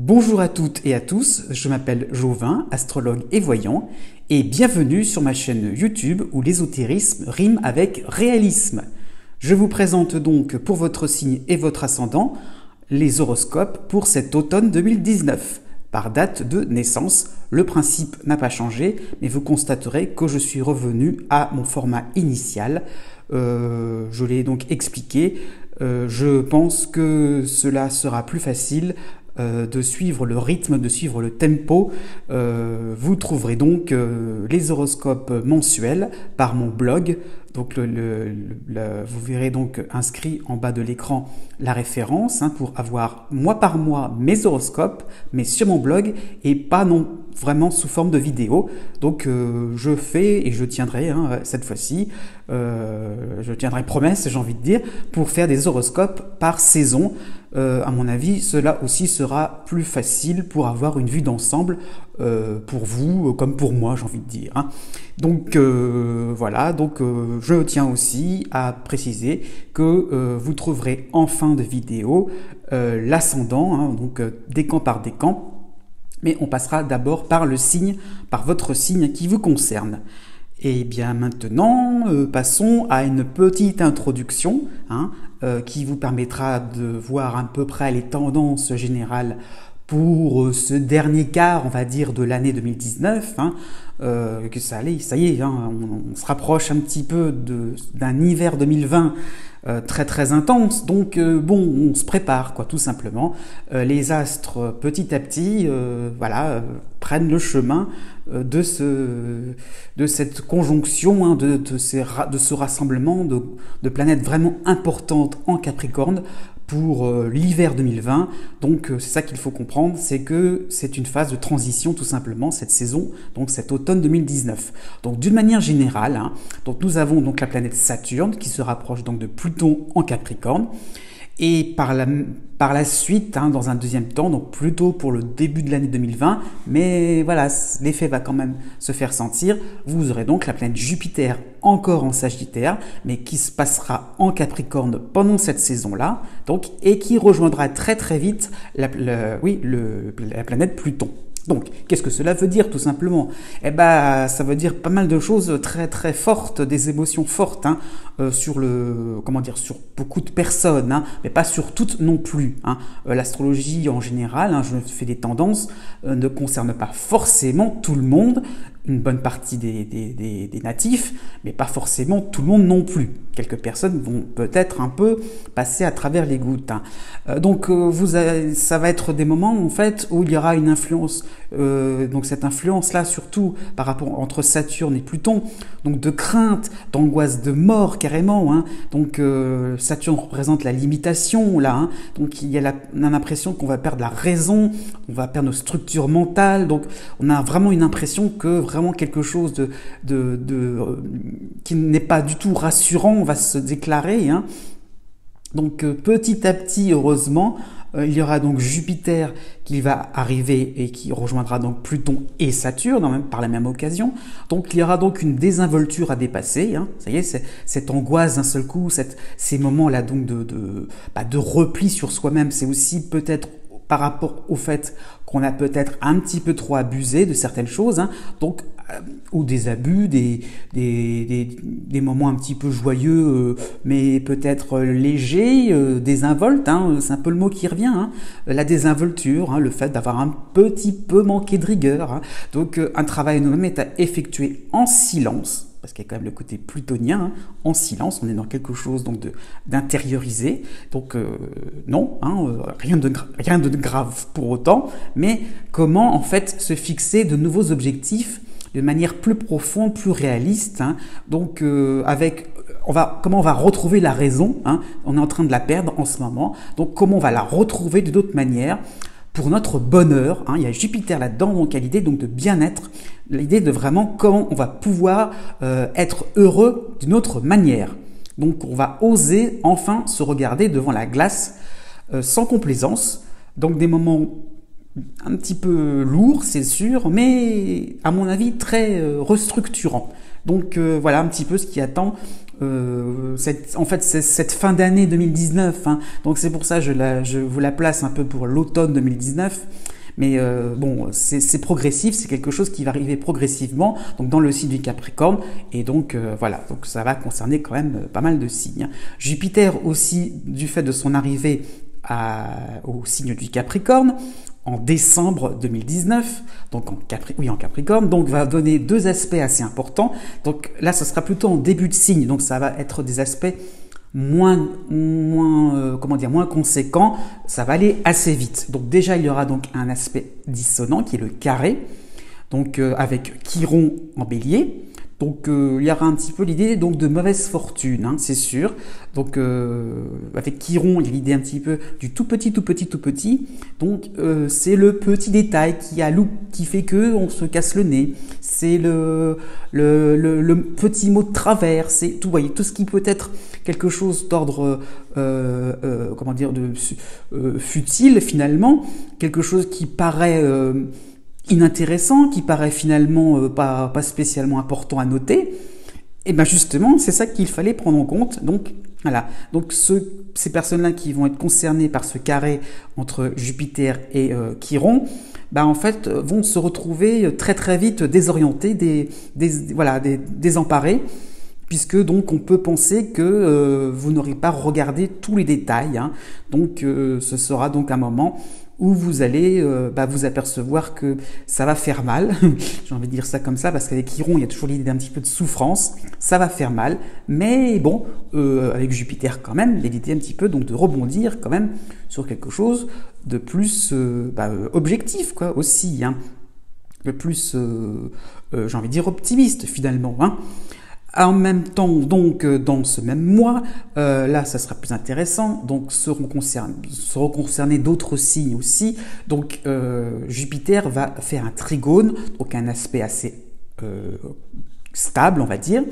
Bonjour à toutes et à tous, je m'appelle Jovin, astrologue et voyant, et bienvenue sur ma chaîne YouTube où l'ésotérisme rime avec réalisme. Je vous présente donc pour votre signe et votre ascendant les horoscopes pour cet automne 2019. Par date de naissance, le principe n'a pas changé, mais vous constaterez que je suis revenu à mon format initial. Je l'ai donc expliqué. Je pense que cela sera plus facile de suivre le rythme, de suivre le tempo. Vous trouverez donc les horoscopes mensuels par mon blog. Donc vous verrez donc inscrit en bas de l'écran la référence pour avoir mois par mois mes horoscopes, mais sur mon blog et pas non vraiment sous forme de vidéo. Donc je fais et je tiendrai cette fois-ci, je tiendrai promesse, j'ai envie de dire, pour faire des horoscopes par saison. À mon avis, cela aussi sera plus facile pour avoir une vue d'ensemble pour vous comme pour moi, j'ai envie de dire. Donc voilà, donc je tiens aussi à préciser que vous trouverez en fin de vidéo l'ascendant, donc décan par décan. Mais on passera d'abord par le signe, par votre signe qui vous concerne. Et bien maintenant, passons à une petite introduction qui vous permettra de voir à peu près les tendances générales pour ce dernier quart, on va dire, de l'année 2019. Que ça y est, on se rapproche un petit peu d'un hiver 2020 très intense, donc bon, on se prépare quoi, tout simplement. Les astres petit à petit, prennent le chemin de cette conjonction, de ce rassemblement de planètes vraiment importantes en Capricorne pour l'hiver 2020. Donc c'est ça qu'il faut comprendre, c'est que c'est une phase de transition tout simplement, cette saison, donc cet automne 2019. Donc d'une manière générale, donc nous avons donc la planète Saturne qui se rapproche donc de Pluton en Capricorne. Et par la suite, dans un deuxième temps, donc plutôt pour le début de l'année 2020, mais voilà, l'effet va quand même se faire sentir. Vous aurez donc la planète Jupiter encore en Sagittaire, mais qui se passera en Capricorne pendant cette saison-là, donc, et qui rejoindra très vite la planète Pluton. Donc, qu'est-ce que cela veut dire tout simplement? Ça veut dire pas mal de choses très fortes, des émotions fortes sur beaucoup de personnes, mais pas sur toutes non plus. L'astrologie en général, je fais des tendances, ne concerne pas forcément tout le monde, une bonne partie des natifs, mais pas forcément tout le monde non plus. Quelques personnes vont peut-être un peu passer à travers les gouttes. Donc ça va être des moments en fait où il y aura une influence, donc cette influence-là surtout par rapport entre Saturne et Pluton, donc de crainte, d'angoisse de mort carrément. Donc Saturne représente la limitation là, donc on a l'impression qu'on va perdre la raison, on va perdre nos structures mentales, donc on a vraiment une impression que vraiment quelque chose qui n'est pas du tout rassurant va se déclarer. Donc petit à petit, heureusement, il y aura donc Jupiter qui va arriver et qui rejoindra donc Pluton et Saturne par la même occasion. Donc il y aura donc une désinvolture à dépasser. Ça y est, cette angoisse d'un seul coup, ces moments-là donc de repli sur soi-même, c'est aussi peut-être par rapport au fait qu'on a peut-être un petit peu trop abusé de certaines choses, donc ou des abus, des moments un petit peu joyeux, mais peut-être légers, désinvoltes, c'est un peu le mot qui revient, la désinvolture, le fait d'avoir un petit peu manqué de rigueur. Donc un travail nous-mêmes est à effectuer en silence, parce qu'il y a quand même le côté plutonien, en silence, on est dans quelque chose donc d'intériorisé, donc non, rien de grave pour autant, mais comment en fait se fixer de nouveaux objectifs de manière plus profonde, plus réaliste, donc comment on va retrouver la raison, on est en train de la perdre en ce moment, donc comment on va la retrouver de d'autres manières, pour notre bonheur, il y a Jupiter là-dedans, donc il y a l'idée donc de bien-être, l'idée de vraiment comment on va pouvoir être heureux d'une autre manière. Donc on va oser enfin se regarder devant la glace sans complaisance, donc des moments un petit peu lourds, c'est sûr, mais à mon avis très restructurants. Donc voilà un petit peu ce qui attend cette fin d'année 2019. Donc c'est pour ça que je vous la place un peu pour l'automne 2019. Mais bon, c'est progressif, c'est quelque chose qui va arriver progressivement, donc dans le signe du Capricorne, et donc voilà, donc ça va concerner quand même pas mal de signes. Jupiter aussi, du fait de son arrivée au signe du Capricorne, en décembre 2019, donc en Capricorne, donc va donner deux aspects assez importants. Donc là, ce sera plutôt en début de signe, donc ça va être des aspects moins conséquents, ça va aller assez vite. Donc déjà, il y aura donc un aspect dissonant qui est le carré, donc avec Chiron en Bélier. Donc il y aura un petit peu l'idée donc de mauvaise fortune, hein, c'est sûr. Donc avec Chiron, il y a l'idée un petit peu du tout petit. Donc c'est le petit détail qui fait que on se casse le nez. C'est le petit mot de travers. C'est tout, voyez, tout ce qui peut être quelque chose d'ordre futile finalement, quelque chose qui paraît inintéressant, qui paraît finalement pas spécialement important à noter, et bien justement, c'est ça qu'il fallait prendre en compte. Donc voilà, donc ces personnes-là qui vont être concernées par ce carré entre Jupiter et Chiron, en fait, vont se retrouver très très vite désorientés, désemparés, puisque donc on peut penser que vous n'aurez pas regardé tous les détails, hein. Donc ce sera donc un moment où vous allez vous apercevoir que ça va faire mal. J'ai envie de dire ça comme ça, parce qu'avec Chiron, il y a toujours l'idée d'un petit peu de souffrance. Ça va faire mal, mais bon, avec Jupiter quand même, il y a l'idée un petit peu donc de rebondir quand même sur quelque chose de plus objectif, quoi, aussi, hein. Le plus, j'ai envie de dire, optimiste finalement, hein. En même temps, donc, dans ce même mois, là, ça sera plus intéressant, donc seront concernés d'autres signes aussi. Donc, Jupiter va faire un trigone, donc un aspect assez stable, on va dire,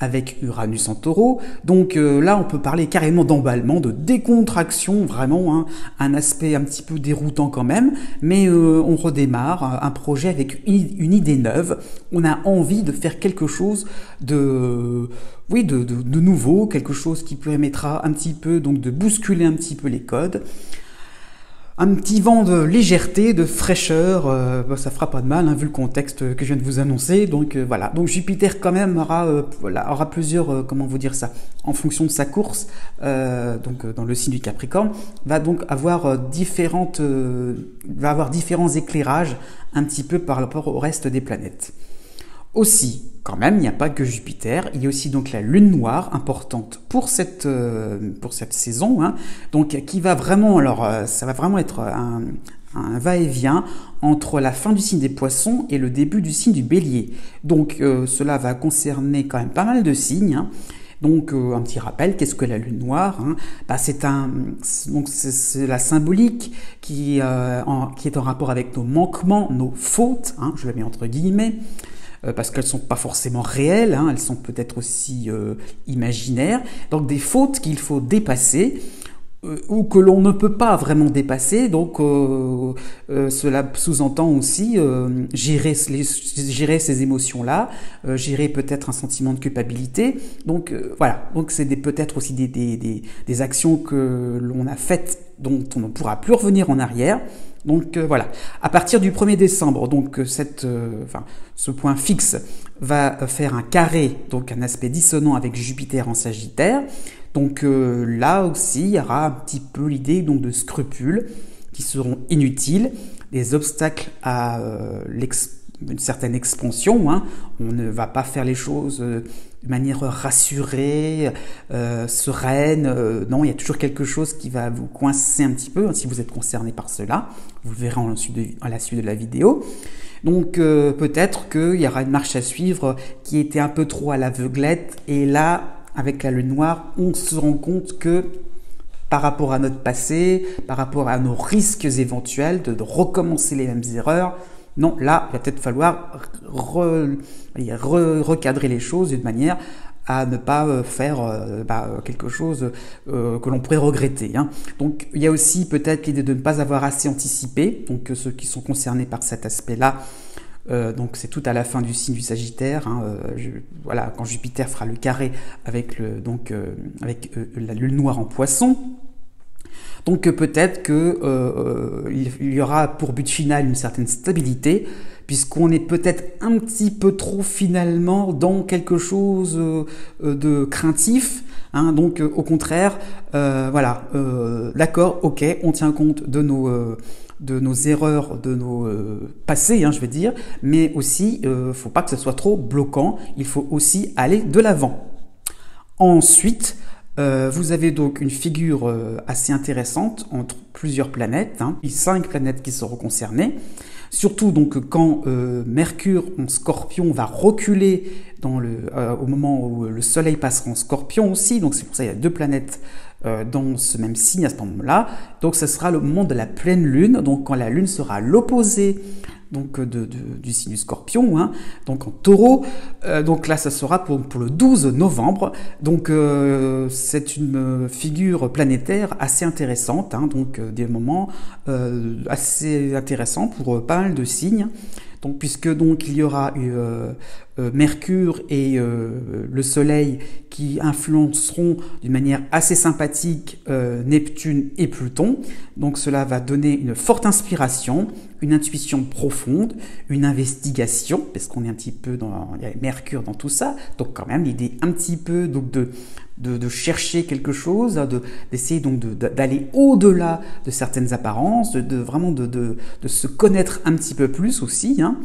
avec Uranus en Taureau. Donc là, on peut parler carrément d'emballement, de décontraction, vraiment, hein, un aspect un petit peu déroutant quand même, mais on redémarre un projet avec une idée neuve. On a envie de faire quelque chose de nouveau, quelque chose qui permettra un petit peu donc de bousculer un petit peu les codes. Un petit vent de légèreté, de fraîcheur, ça fera pas de mal, hein, vu le contexte que je viens de vous annoncer. Donc voilà. Donc Jupiter quand même aura plusieurs, comment vous dire ça, en fonction de sa course, donc dans le signe du Capricorne, va donc avoir différents éclairages un petit peu par rapport au reste des planètes. Aussi, quand même, il n'y a pas que Jupiter, il y a aussi donc la Lune noire, importante pour cette saison, hein, donc qui va vraiment, ça va vraiment être un va-et-vient entre la fin du signe des Poissons et le début du signe du Bélier. Donc cela va concerner quand même pas mal de signes, hein. Donc un petit rappel, qu'est-ce que la Lune noire, hein? C'est la symbolique qui est en rapport avec nos manquements, nos fautes, hein, je le mets entre guillemets, parce qu'elles ne sont pas forcément réelles, hein, elles sont peut-être aussi imaginaires, donc des fautes qu'il faut dépasser, ou que l'on ne peut pas vraiment dépasser, donc cela sous-entend aussi gérer ces émotions-là, gérer peut-être un sentiment de culpabilité, donc voilà, donc c'est peut-être aussi des actions que l'on a faites dont on ne pourra plus revenir en arrière. Donc voilà, à partir du 1er décembre, donc ce point fixe va faire un carré, donc un aspect dissonant avec Jupiter en Sagittaire. Donc là aussi, il y aura un petit peu l'idée donc de scrupules qui seront inutiles, des obstacles à une certaine expansion, hein. On ne va pas faire les choses de manière rassurée, sereine. Non, il y a toujours quelque chose qui va vous coincer un petit peu, hein, si vous êtes concerné par cela. Vous le verrez à la suite de la vidéo. Donc peut-être qu'il y aura une marche à suivre qui était un peu trop à l'aveuglette. Et là, avec la Lune noire, on se rend compte que par rapport à notre passé, par rapport à nos risques éventuels de recommencer les mêmes erreurs, non, là, il va peut-être falloir recadrer les choses d'une manière à ne pas faire quelque chose que l'on pourrait regretter, hein. Donc, il y a aussi peut-être l'idée de ne pas avoir assez anticipé, donc ceux qui sont concernés par cet aspect-là, donc c'est tout à la fin du signe du Sagittaire, hein, voilà, quand Jupiter fera le carré avec la Lune noire en Poisson. Donc peut-être que il y aura pour but final une certaine stabilité, puisqu'on est peut-être un petit peu trop finalement dans quelque chose de craintif. Hein, donc au contraire, voilà, d'accord, ok, on tient compte de nos erreurs, de nos passés, hein, je vais dire, mais aussi, faut pas que ce soit trop bloquant, il faut aussi aller de l'avant. Ensuite, vous avez donc une figure assez intéressante entre plusieurs planètes, hein, 5 planètes qui seront concernées. Surtout donc quand Mercure en Scorpion va reculer au moment où le Soleil passera en Scorpion aussi, donc c'est pour ça qu'il y a 2 planètes dans ce même signe à ce moment-là. Donc ce sera le moment de la pleine Lune, donc quand la Lune sera à l'opposé donc du signe du Scorpion, hein, donc en Taureau. Donc là, ça sera pour le 12 novembre. Donc c'est une figure planétaire assez intéressante, hein, donc des moments assez intéressants pour pas mal de signes. Donc, puisque donc il y aura Mercure et le Soleil qui influenceront d'une manière assez sympathique Neptune et Pluton. Donc cela va donner une forte inspiration, une intuition profonde, une investigation, parce qu'on est un petit peu il y a Mercure dans tout ça, donc quand même l'idée un petit peu donc de chercher quelque chose, d'essayer donc d'aller au-delà de certaines apparences, vraiment de se connaître un petit peu plus aussi, hein.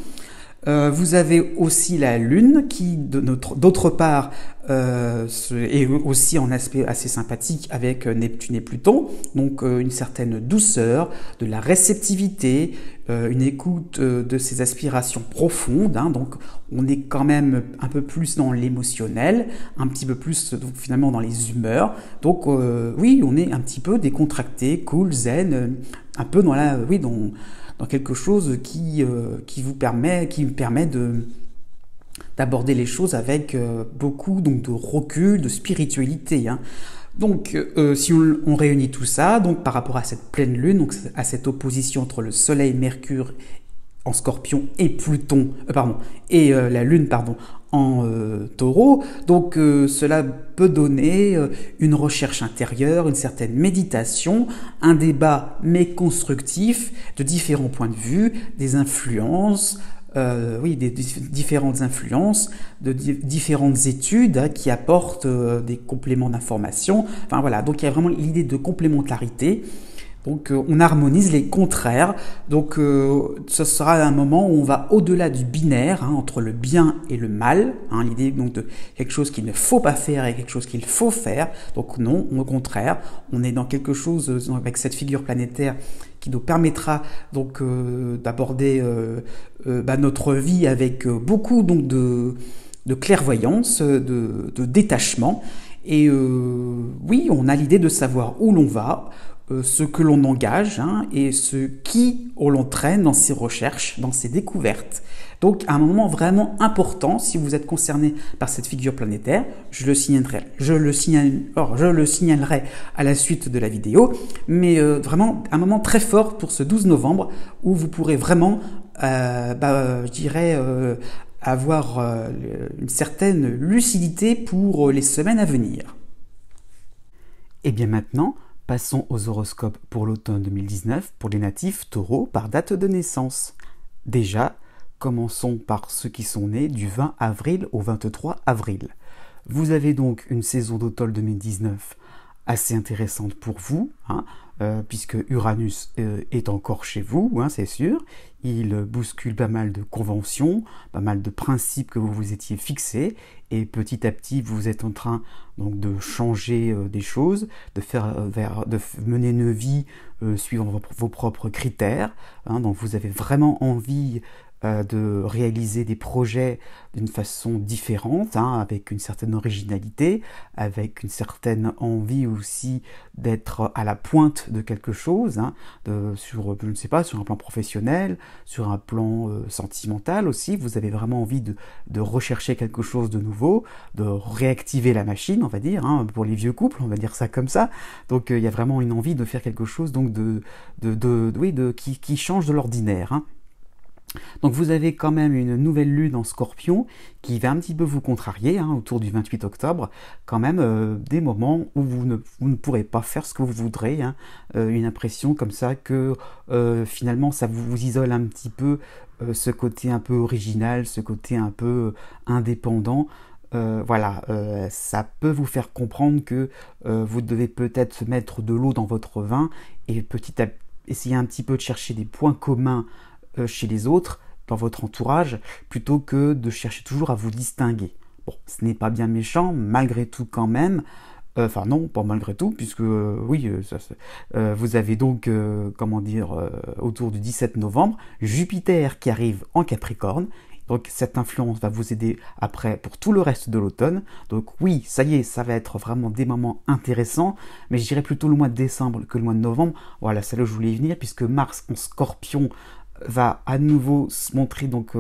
Vous avez aussi la Lune qui, d'autre part, est aussi en aspect assez sympathique avec Neptune et Pluton, donc une certaine douceur, de la réceptivité, une écoute de ses aspirations profondes, hein, donc on est quand même un peu plus dans l'émotionnel, un petit peu plus donc, finalement dans les humeurs, donc oui, on est un petit peu décontracté, cool, zen, un peu dans dans quelque chose qui me permet d'aborder les choses avec beaucoup donc de recul, de spiritualité, hein. Donc, si on réunit tout ça, donc par rapport à cette pleine lune, donc à cette opposition entre le Soleil, Mercure en Scorpion et la Lune, en Taureau, donc cela peut donner une recherche intérieure, une certaine méditation, un débat mais constructif de différents points de vue, des influences. Des différentes influences, de différentes études, hein, qui apportent des compléments d'information. Enfin voilà, donc il y a vraiment l'idée de complémentarité. Donc on harmonise les contraires. Donc ce sera un moment où on va au-delà du binaire, hein, entre le bien et le mal, hein, l'idée donc de quelque chose qu'il ne faut pas faire et quelque chose qu'il faut faire. Donc non, au contraire, on est dans quelque chose avec cette figure planétaire qui nous permettra donc d'aborder notre vie avec beaucoup donc de clairvoyance, de détachement. Et oui, on a l'idée de savoir où l'on va, ce que l'on engage, hein, et qui on l'entraîne dans ses recherches, dans ses découvertes. Donc un moment vraiment important, si vous êtes concerné par cette figure planétaire, je le signalerai à la suite de la vidéo, mais vraiment un moment très fort pour ce 12 novembre où vous pourrez vraiment, je dirais, avoir une certaine lucidité pour les semaines à venir. Et bien maintenant, passons aux horoscopes pour l'automne 2019 pour les natifs taureaux par date de naissance. Déjà, commençons par ceux qui sont nés du 20 avril au 23 avril. Vous avez donc une saison d'automne 2019 assez intéressante pour vous, hein, puisque Uranus est encore chez vous, hein, c'est sûr. Il bouscule pas mal de conventions, pas mal de principes que vous vous étiez fixés, et petit à petit vous êtes en train donc de changer des choses, de mener une vie suivant vos propres critères, hein. Donc vous avez vraiment envie de réaliser des projets d'une façon différente, hein, avec une certaine originalité, avec une certaine envie aussi d'être à la pointe de quelque chose, hein, sur un plan professionnel, sur un plan sentimental aussi. Vous avez vraiment envie de rechercher quelque chose de nouveau, de réactiver la machine, on va dire, hein, pour les vieux couples, on va dire ça comme ça. Donc il y a vraiment une envie de faire quelque chose donc qui change de l'ordinaire, hein. Donc vous avez quand même une nouvelle lune en Scorpion qui va un petit peu vous contrarier, hein, autour du 28 octobre, quand même des moments où vous ne pourrez pas faire ce que vous voudrez, hein, une impression comme ça que finalement ça vous isole un petit peu, ce côté un peu original, ce côté un peu indépendant. Voilà, ça peut vous faire comprendre que vous devez peut-être mettre de l'eau dans votre vin et essayer un petit peu de chercher des points communs chez les autres, dans votre entourage, plutôt que de chercher toujours à vous distinguer. Bon, ce n'est pas bien méchant, malgré tout quand même. Enfin non, pas malgré tout, puisque oui, vous avez donc, comment dire, autour du 17 novembre, Jupiter qui arrive en Capricorne. Donc cette influence va vous aider après pour tout le reste de l'automne. Donc oui, ça y est, ça va être vraiment des moments intéressants, mais je dirais plutôt le mois de décembre que le mois de novembre. Voilà, c'est là où je voulais y venir, puisque Mars en Scorpion va à nouveau se montrer donc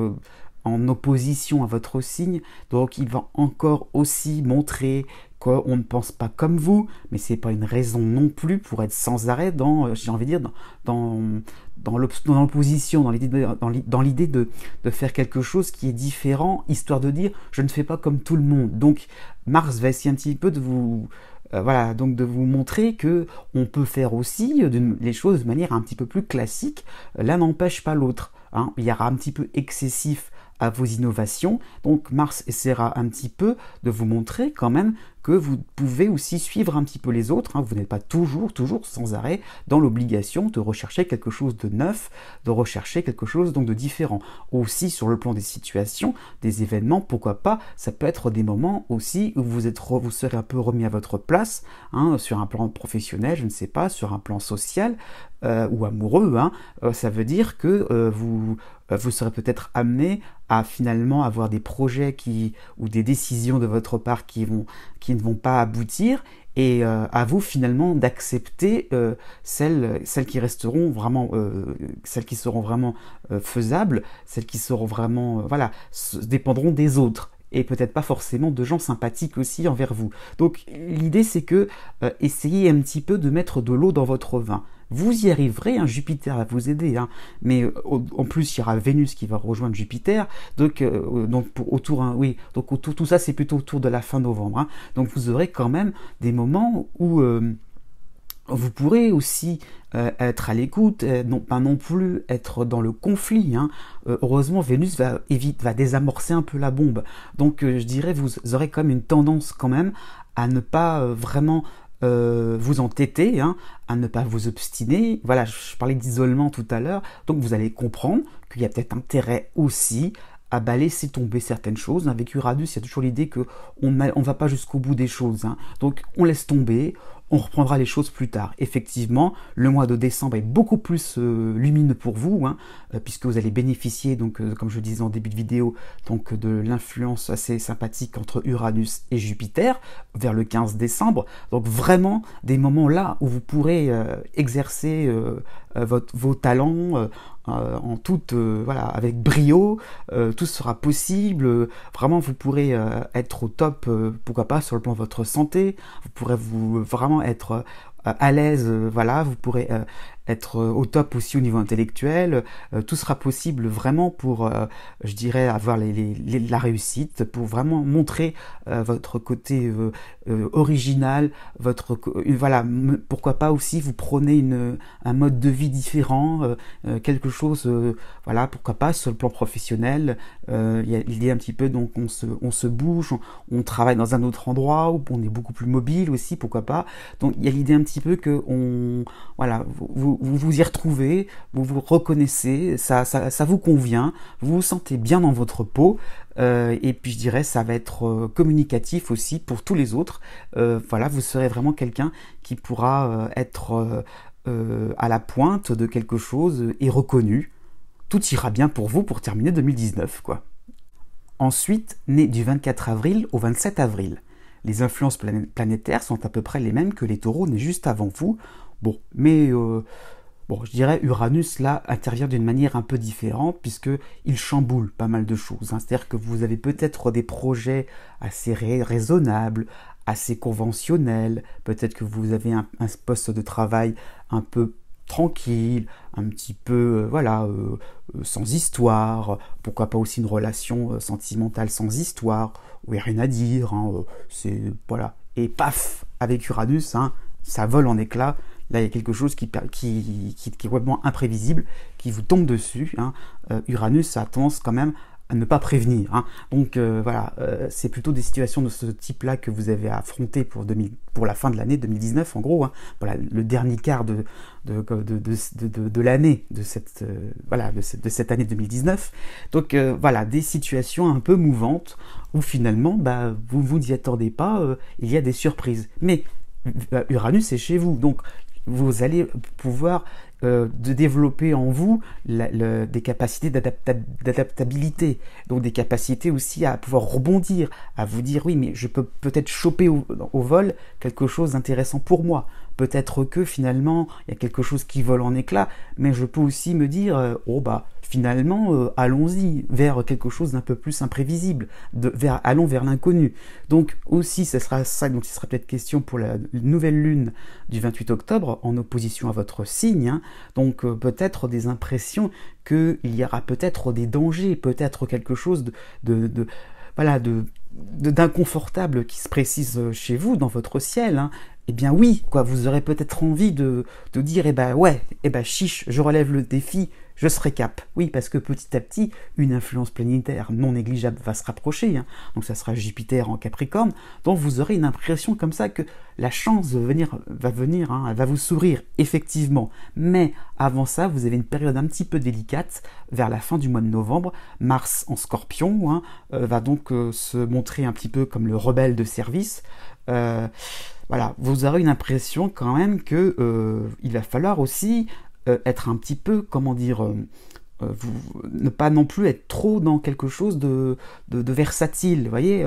en opposition à votre signe, donc il va encore aussi montrer qu'on ne pense pas comme vous, mais c'est pas une raison non plus pour être sans arrêt dans, j'ai envie de dire, dans l'opposition, dans l'idée de faire quelque chose qui est différent, histoire de dire je ne fais pas comme tout le monde. Donc Mars va essayer un petit peu de vous voilà, donc de vous montrer que on peut faire aussi les choses de manière un petit peu plus classique. L'un n'empêche pas l'autre, hein. Il y aura un petit peu excessif à vos innovations. Donc Mars essaiera un petit peu de vous montrer quand même que vous pouvez aussi suivre un petit peu les autres, hein. Vous n'êtes pas toujours sans arrêt dans l'obligation de rechercher quelque chose de neuf, de rechercher quelque chose donc de différent. Aussi sur le plan des situations, des événements, pourquoi pas, ça peut être des moments aussi où vous serez un peu remis à votre place, hein, sur un plan professionnel, je ne sais pas, sur un plan social ou amoureux, hein. Ça veut dire que vous serez peut-être amené à finalement avoir des projets ou des décisions de votre part qui ne vont pas aboutir, et à vous finalement d'accepter celles qui resteront vraiment, celles qui seront vraiment faisables, celles qui seront vraiment, voilà, dépendront des autres. Et peut-être pas forcément de gens sympathiques aussi envers vous. Donc l'idée c'est que essayez un petit peu de mettre de l'eau dans votre vin. Vous y arriverez, hein, Jupiter va vous aider, hein, mais en plus il y aura Vénus qui va rejoindre Jupiter, donc autour tout ça c'est plutôt autour de la fin novembre, hein. Donc vous aurez quand même des moments où vous pourrez aussi être à l'écoute, pas non plus être dans le conflit, hein. Heureusement, Vénus va désamorcer un peu la bombe. Donc, je dirais, vous aurez quand même une tendance quand même à ne pas vraiment vous entêter, hein, à ne pas vous obstiner. Voilà, je parlais d'isolement tout à l'heure. Donc, vous allez comprendre qu'il y a peut-être intérêt aussi à laisser tomber certaines choses. Avec Uranus, il y a toujours l'idée qu'on ne va pas jusqu'au bout des choses, hein. Donc, on laisse tomber. On reprendra les choses plus tard. Effectivement, le mois de décembre est beaucoup plus lumineux pour vous, hein, puisque vous allez bénéficier, donc, comme je disais en début de vidéo, donc, de l'influence assez sympathique entre Uranus et Jupiter vers le 15 décembre. Donc vraiment des moments là où vous pourrez exercer vos talents en toute, voilà, avec brio. Tout sera possible. Vraiment, vous pourrez être au top, pourquoi pas sur le plan de votre santé. Vous pourrez vraiment être à l'aise, voilà, vous pourrez être au top aussi au niveau intellectuel. Tout sera possible vraiment pour, je dirais, avoir la réussite, pour vraiment montrer votre côté original, voilà, pourquoi pas aussi vous prenez un mode de vie différent, quelque chose, voilà, pourquoi pas sur le plan professionnel. Il y a l'idée un petit peu, donc on se bouge, on travaille dans un autre endroit où on est beaucoup plus mobile aussi, pourquoi pas. Donc il y a l'idée un petit peu que voilà, vous y retrouvez, vous vous reconnaissez, ça vous convient, vous vous sentez bien dans votre peau, et puis je dirais ça va être communicatif aussi pour tous les autres. Voilà, vous serez vraiment quelqu'un qui pourra être à la pointe de quelque chose et reconnu. Tout ira bien pour vous pour terminer 2019, quoi. Ensuite, né du 24 avril au 27 avril. Les influences planétaires sont à peu près les mêmes que les taureaux nés juste avant vous. Bon, mais je dirais Uranus, là, intervient d'une manière un peu différente, puisqu'il chamboule pas mal de choses, hein. C'est-à-dire que vous avez peut-être des projets assez raisonnables, assez conventionnels, peut-être que vous avez un poste de travail un peu tranquille, un petit peu, voilà, sans histoire, pourquoi pas aussi une relation sentimentale sans histoire, où il n'y a rien à dire, hein, c'est, voilà. Et paf, avec Uranus, hein, ça vole en éclats. Là, il y a quelque chose qui est complètement imprévisible, qui vous tombe dessus. Hein. Uranus a tendance quand même à ne pas prévenir. Hein. Donc voilà, c'est plutôt des situations de ce type-là que vous avez à affronter pour la fin de l'année 2019, en gros. Hein. Voilà, le dernier quart de l'année, de cette année 2019. Donc voilà, des situations un peu mouvantes où finalement, bah, vous vous y attendez pas, il y a des surprises. Mais Uranus est chez vous, donc vous allez pouvoir de développer en vous des capacités d'adaptabilité, donc des capacités aussi à pouvoir rebondir, à vous dire oui mais je peux peut-être choper au vol quelque chose d'intéressant pour moi, peut-être que finalement il y a quelque chose qui vole en éclats, mais je peux aussi me dire oh bah finalement allons-y vers quelque chose d'un peu plus imprévisible, allons vers l'inconnu. Donc aussi ce sera ça dont il sera peut-être question pour la nouvelle lune du 28 octobre en opposition à votre signe, hein. Donc peut-être des impressions qu'il y aura peut-être des dangers, peut-être quelque chose d'inconfortable qui se précise chez vous, dans votre ciel, hein. Eh bien oui, quoi, vous aurez peut-être envie de dire, eh ben ouais, eh ben chiche, je relève le défi, je serai cap. Oui, parce que petit à petit, une influence planétaire non négligeable va se rapprocher, hein. Donc ça sera Jupiter en Capricorne, donc vous aurez une impression comme ça que la chance va venir, hein, elle va vous sourire, effectivement. Mais avant ça, vous avez une période un petit peu délicate, vers la fin du mois de novembre. Mars en Scorpion, hein, va donc se montrer un petit peu comme le rebelle de service. Voilà, vous aurez une impression quand même que il va falloir aussi être un petit peu, comment dire, ne pas non plus être trop dans quelque chose de versatile, vous voyez,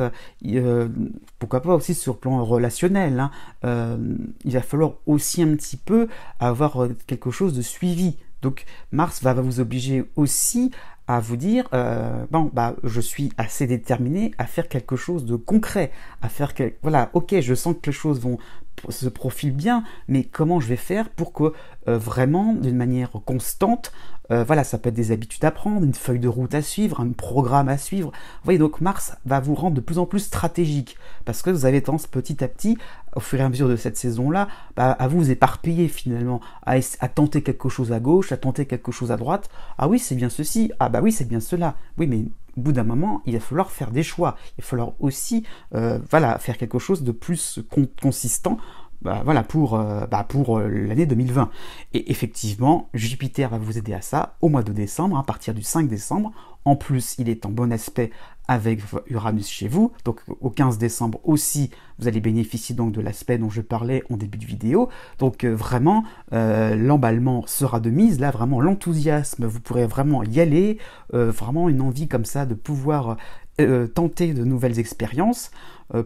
pourquoi pas aussi sur le plan relationnel, hein, il va falloir aussi un petit peu avoir quelque chose de suivi. Donc Mars va vous obliger aussi à vous dire bon bah je suis assez déterminé à faire quelque chose de concret, voilà, ok, je sens que les choses se profilent bien, mais comment je vais faire pour que vraiment d'une manière constante, voilà, ça peut être des habitudes à prendre, une feuille de route à suivre, un programme à suivre. Vous voyez, donc Mars va vous rendre de plus en plus stratégique, parce que vous avez tendance petit à petit, au fur et à mesure de cette saison-là, à vous éparpiller finalement, à tenter quelque chose à gauche, à tenter quelque chose à droite. Ah oui, c'est bien ceci, ah bah oui, c'est bien cela. Oui, mais au bout d'un moment, il va falloir faire des choix. Il va falloir aussi voilà, faire quelque chose de plus consistant, voilà, pour l'année 2020. Et effectivement, Jupiter va vous aider à ça au mois de décembre, à partir du 5 décembre. En plus, il est en bon aspect avec Uranus chez vous. Donc au 15 décembre aussi, vous allez bénéficier donc de l'aspect dont je parlais en début de vidéo. Donc vraiment, l'emballement sera de mise. Là, vraiment, l'enthousiasme, vous pourrez vraiment y aller. Vraiment une envie comme ça de pouvoir tenter de nouvelles expériences.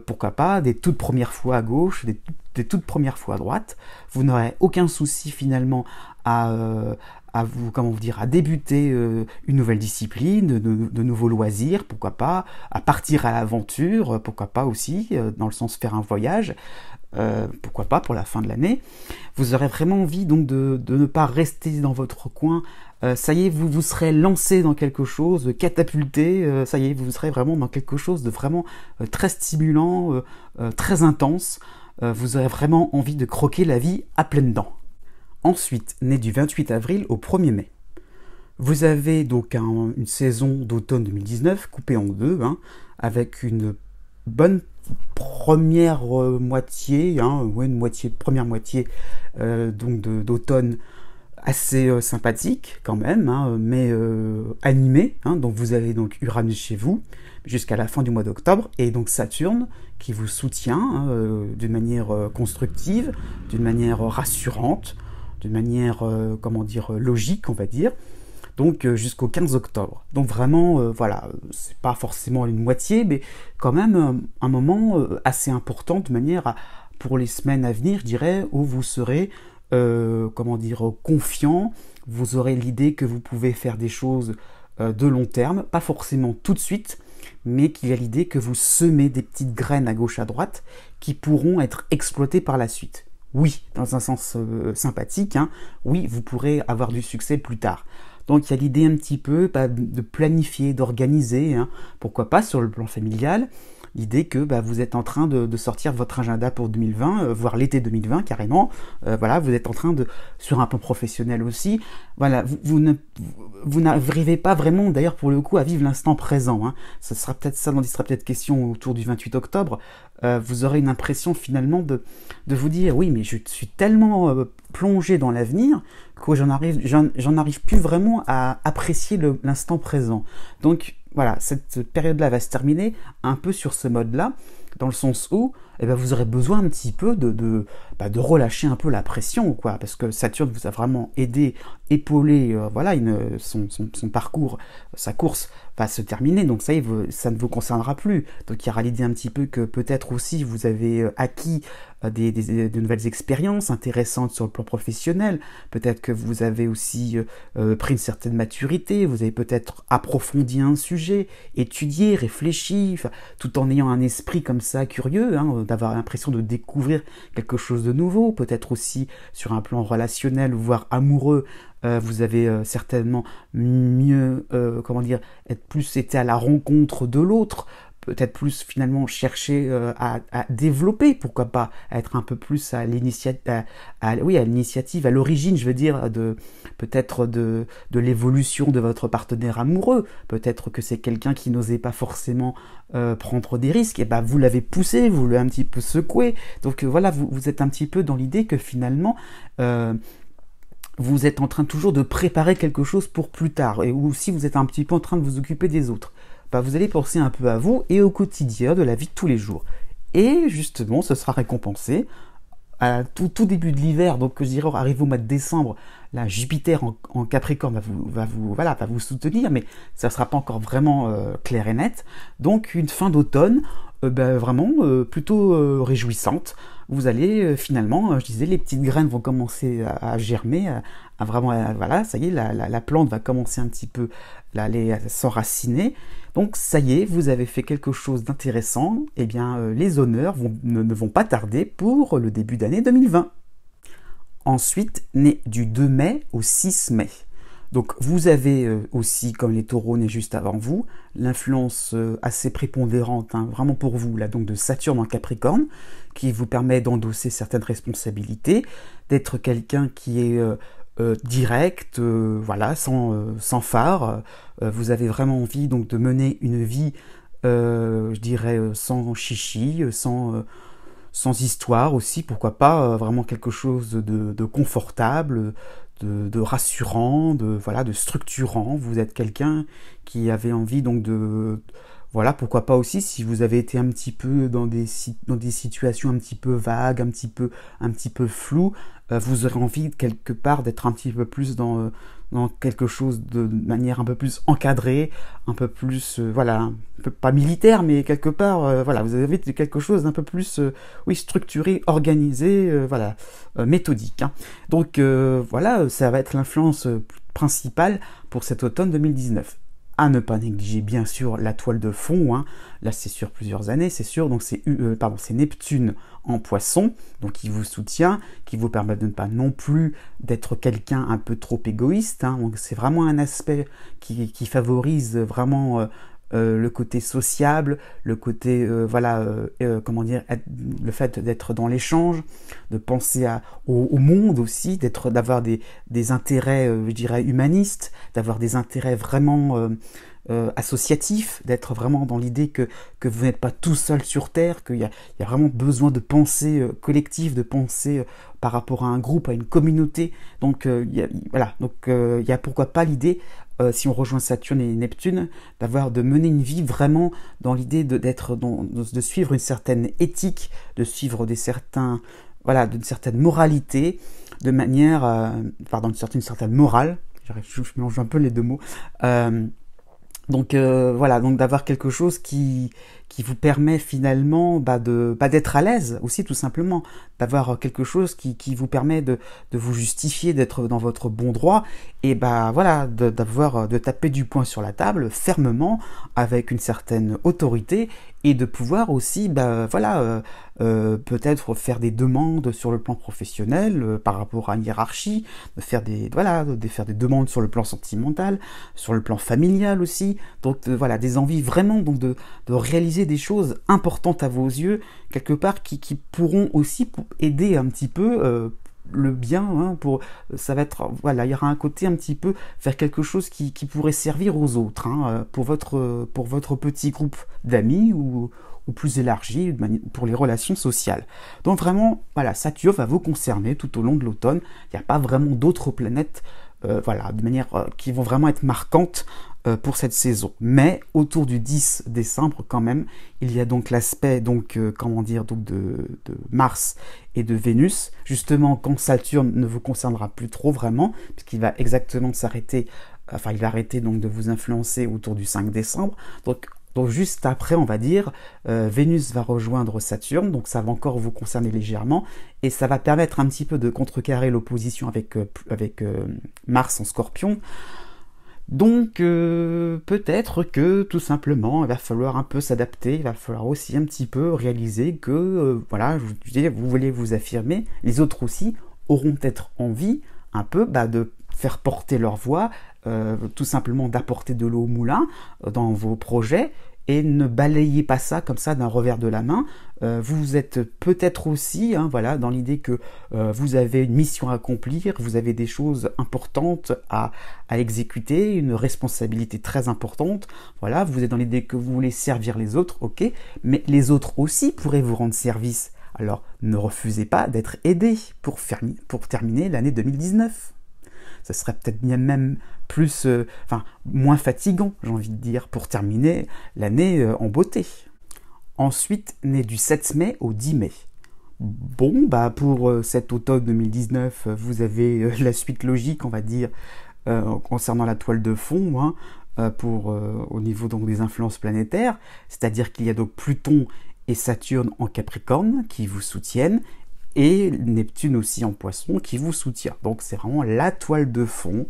Pourquoi pas des toutes premières fois à gauche, des toutes premières fois à droite. Vous n'aurez aucun souci finalement à débuter une nouvelle discipline, de nouveaux loisirs, pourquoi pas, à partir à l'aventure, pourquoi pas aussi, dans le sens faire un voyage, pourquoi pas pour la fin de l'année. Vous aurez vraiment envie donc de ne pas rester dans votre coin. Ça y est, vous serez lancé dans quelque chose, catapulté, ça y est, vous serez vraiment dans quelque chose de vraiment très stimulant, très intense. Vous aurez vraiment envie de croquer la vie à pleines dents. Ensuite, né du 28 avril au 1er mai. Vous avez donc une saison d'automne 2019 coupée en deux, hein, avec une bonne première moitié, hein, première moitié donc d'automne assez sympathique quand même, hein, mais animé, hein. Donc vous avez donc Uranus chez vous jusqu'à la fin du mois d'octobre, et donc Saturne qui vous soutient, hein, d'une manière constructive, d'une manière rassurante, d'une manière, logique, on va dire, donc jusqu'au 15 octobre. Donc vraiment, voilà, c'est pas forcément une moitié, mais quand même un moment assez important, de manière pour les semaines à venir, je dirais, où vous serez, confiant, vous aurez l'idée que vous pouvez faire des choses de long terme, pas forcément tout de suite, mais qu'il y a l'idée que vous semez des petites graines à gauche à droite qui pourront être exploitées par la suite. oui, dans un sens sympathique, hein, oui, vous pourrez avoir du succès plus tard. Donc il y a l'idée un petit peu de planifier, d'organiser, hein, pourquoi pas sur le plan familial, l'idée que vous êtes en train de sortir votre agenda pour 2020, voire l'été 2020 carrément, voilà, vous êtes en train de, sur un plan professionnel aussi, voilà, vous n'arrivez pas vraiment, d'ailleurs pour le coup, à vivre l'instant présent, hein. Ça sera peut-être ça, dont il sera peut-être question autour du 28 octobre, vous aurez une impression finalement de vous dire, oui, mais je suis tellement plongé dans l'avenir que j'en arrive plus vraiment à apprécier l'instant présent. Donc voilà, cette période-là va se terminer un peu sur ce mode-là, dans le sens où vous aurez besoin un petit peu de relâcher un peu la pression, quoi, parce que Saturne vous a vraiment aidé, épaulé, voilà, son parcours, sa course va se terminer, donc ça y est, ça ne vous concernera plus. Donc il y aura l'idée un petit peu que peut-être aussi vous avez acquis de nouvelles expériences intéressantes sur le plan professionnel, peut-être que vous avez aussi pris une certaine maturité, vous avez peut-être approfondi un sujet, étudié, réfléchi, tout en ayant un esprit comme ça curieux, hein, d'avoir l'impression de découvrir quelque chose de nouveau, peut-être aussi sur un plan relationnel, voire amoureux, vous avez certainement mieux, être plus été à la rencontre de l'autre, peut-être plus finalement chercher à développer, pourquoi pas, à être un peu plus à l'initiative, à l'origine, je veux dire, peut-être de l'évolution de votre partenaire amoureux. Peut-être que c'est quelqu'un qui n'osait pas forcément prendre des risques, et vous l'avez poussé, vous l'avez un petit peu secoué. Donc voilà, vous êtes un petit peu dans l'idée que finalement vous êtes en train toujours de préparer quelque chose pour plus tard, et ou si vous êtes un petit peu en train de vous occuper des autres. Vous allez penser un peu à vous et au quotidien de la vie de tous les jours. Et justement, ce sera récompensé à tout début de l'hiver, donc je dirais arrivé au mois de décembre, là Jupiter en Capricorne va vous soutenir, mais ça ne sera pas encore vraiment clair et net. Donc une fin d'automne vraiment plutôt réjouissante. Vous allez finalement, je disais, les petites graines vont commencer à germer, à vraiment, voilà, ça y est, la plante va commencer un petit peu à s'enraciner. Donc ça y est, vous avez fait quelque chose d'intéressant, et bien les honneurs ne vont pas tarder pour le début d'année 2020. Ensuite, né du 2 mai au 6 mai. Donc vous avez aussi, comme les taureaux nés juste avant vous, l'influence assez prépondérante, hein, vraiment pour vous, là, donc de Saturne en Capricorne, qui vous permet d'endosser certaines responsabilités, d'être quelqu'un qui est direct, voilà, sans phare. Vous avez vraiment envie donc de mener une vie, je dirais, sans chichi, sans histoire aussi, pourquoi pas, vraiment quelque chose de confortable, de rassurant, de structurant. Vous êtes quelqu'un qui avait envie donc voilà, pourquoi pas aussi, si vous avez été un petit peu dans des situations un petit peu vagues, un petit peu floues, vous aurez envie quelque part d'être un petit peu plus dans quelque chose de manière un peu plus encadrée, un peu plus, un peu pas militaire, mais quelque part, vous avez quelque chose d'un peu plus, structuré, organisé, méthodique, hein. Donc voilà, ça va être l'influence principale pour cet automne 2019. À ne pas négliger bien sûr la toile de fond, hein. Là c'est sur plusieurs années, c'est sûr, donc c'est Neptune en Poisson, donc qui vous soutient, qui vous permet de ne pas non plus d'être quelqu'un un peu trop égoïste, hein. Donc c'est vraiment un aspect qui favorise vraiment le côté sociable, le côté le fait d'être dans l'échange, de penser au monde aussi, d'avoir des intérêts, je dirais, humanistes, d'avoir des intérêts vraiment associatifs, d'être vraiment dans l'idée que vous n'êtes pas tout seul sur Terre, qu'il y a vraiment besoin de pensée collective, de penser par rapport à un groupe, à une communauté. Donc il y a pourquoi pas l'idée, si on rejoint Saturne et Neptune, de mener une vie vraiment dans l'idée de suivre une certaine éthique, de suivre d'une certaine moralité, de manière, une certaine morale. Je mélange un peu les deux mots. Donc d'avoir quelque chose qui qui vous permet finalement d'être à l'aise aussi tout simplement, d'avoir quelque chose qui vous permet de vous justifier, d'être dans votre bon droit et voilà, de taper du poing sur la table fermement avec une certaine autorité et de pouvoir aussi peut-être faire des demandes sur le plan professionnel par rapport à une hiérarchie, de faire des demandes sur le plan sentimental, sur le plan familial aussi. Donc voilà, des envies vraiment donc de réaliser des choses importantes à vos yeux, quelque part qui pourront aussi aider un petit peu le bien, hein, ça va être, voilà, il y aura un côté un petit peu faire quelque chose qui pourrait servir aux autres, hein, pour votre petit groupe d'amis ou plus élargi pour les relations sociales. Donc vraiment, voilà, Saturne va vous concerner tout au long de l'automne. Il n'y a pas vraiment d'autres planètes, de manière qui vont vraiment être marquantes pour cette saison. Mais autour du 10 décembre quand même, il y a donc l'aspect de Mars et de Vénus, justement quand Saturne ne vous concernera plus trop vraiment, puisqu'il va exactement s'arrêter, il va arrêter donc de vous influencer autour du 5 décembre. Donc juste après, on va dire, Vénus va rejoindre Saturne, donc ça va encore vous concerner légèrement, et ça va permettre un petit peu de contrecarrer l'opposition avec Mars en Scorpion. Donc peut-être que tout simplement il va falloir un peu s'adapter, il va falloir aussi un petit peu réaliser que vous voulez vous affirmer, les autres aussi auront peut-être envie un peu de faire porter leur voix, tout simplement d'apporter de l'eau au moulin dans vos projets, et ne balayez pas ça comme ça d'un revers de la main. Vous êtes peut-être aussi dans l'idée que vous avez une mission à accomplir, vous avez des choses importantes à exécuter, une responsabilité très importante. Voilà, vous êtes dans l'idée que vous voulez servir les autres, ok, mais les autres aussi pourraient vous rendre service. Alors ne refusez pas d'être aidé pour terminer l'année 2019. Ça serait peut-être même moins fatigant, j'ai envie de dire, pour terminer l'année en beauté. Ensuite, né du 7 mai au 10 mai. Bon, pour cet automne 2019, vous avez la suite logique, on va dire, concernant la toile de fond, au niveau donc des influences planétaires, c'est-à-dire qu'il y a donc Pluton et Saturne en Capricorne qui vous soutiennent, et Neptune aussi en Poisson qui vous soutient. Donc c'est vraiment la toile de fond,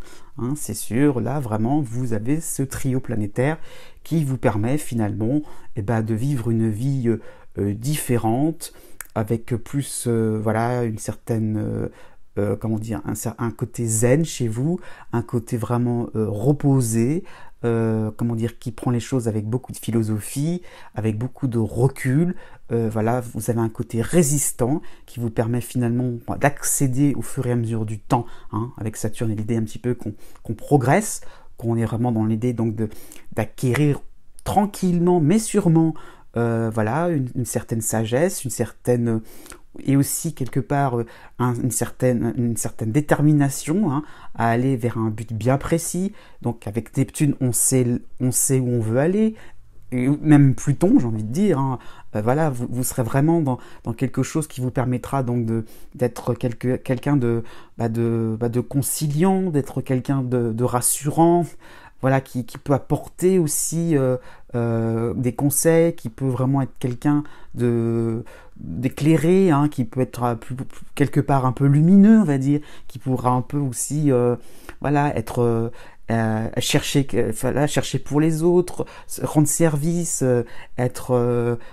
c'est sûr, là vraiment vous avez ce trio planétaire qui vous permet finalement de vivre une vie différente, avec plus une certaine un côté zen chez vous, un côté vraiment reposé, qui prend les choses avec beaucoup de philosophie, avec beaucoup de recul. Vous avez un côté résistant qui vous permet finalement d'accéder au fur et à mesure du temps, avec Saturne et l'idée un petit peu qu'on progresse, qu'on est vraiment dans l'idée donc d'acquérir tranquillement mais sûrement une certaine sagesse, et aussi quelque part une certaine détermination à aller vers un but bien précis. Donc avec Neptune, on sait où on veut aller, et même Pluton, j'ai envie de dire, vous serez vraiment dans quelque chose qui vous permettra donc d'être quelqu'un de conciliant, d'être quelqu'un de rassurant, qui peut apporter aussi des conseils, qui peut vraiment être quelqu'un d'éclairé, qui peut être quelque part un peu lumineux, on va dire, qui pourra un peu aussi être chercher pour les autres, rendre service, être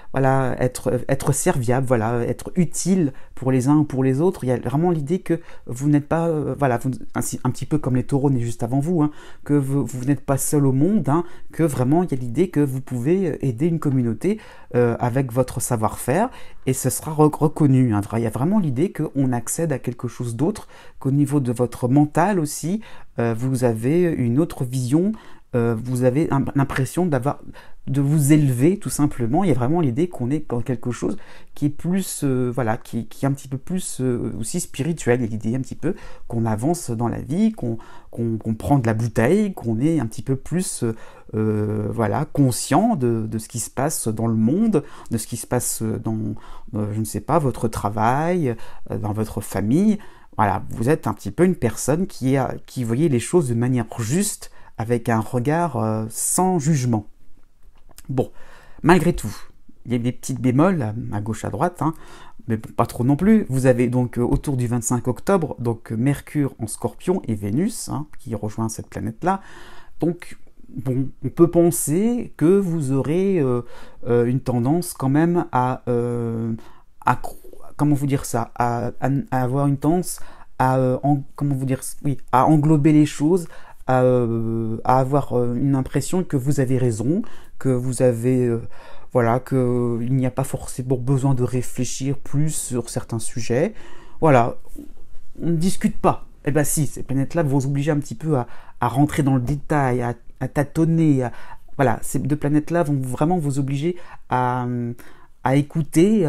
serviable, être utile pour les uns ou pour les autres. Il y a vraiment l'idée que vous n'êtes pas, un petit peu comme les taureaux nés juste avant vous, que vous n'êtes pas seul au monde, que vraiment il y a l'idée que vous pouvez aider une communauté avec votre savoir-faire, et ce sera reconnu. Il y a vraiment l'idée qu'on accède à quelque chose d'autre, qu'au niveau de votre mental aussi, vous avez une autre vision, vous avez l'impression de vous élever tout simplement. Il y a vraiment l'idée qu'on est dans quelque chose qui est plus, qui est un petit peu plus aussi spirituel. Il y a l'idée un petit peu qu'on avance dans la vie, qu'on prend de la bouteille, qu'on est un petit peu plus conscient de ce qui se passe dans le monde, de ce qui se passe dans, je ne sais pas, votre travail, dans votre famille. Voilà, vous êtes un petit peu une personne qui voyait les choses de manière juste, avec un regard sans jugement. Bon, malgré tout, il y a des petites bémols à gauche, à droite, hein, mais pas trop non plus. Vous avez donc autour du 25 octobre, donc Mercure en Scorpion et Vénus, hein, qui rejoint cette planète-là. Donc, bon, on peut penser que vous aurez une tendance quand même à comment vous dire ça, à avoir une tendance à, comment vous dire, oui, à englober les choses, à avoir une impression que vous avez raison, que vous avez, voilà, qu'il n'y a pas forcément besoin de réfléchir plus sur certains sujets. Voilà, on ne discute pas. Eh bien si, ces planètes-là vont vous obliger un petit peu à rentrer dans le détail, à tâtonner. Voilà, ces deux planètes-là vont vraiment vous obliger à écouter,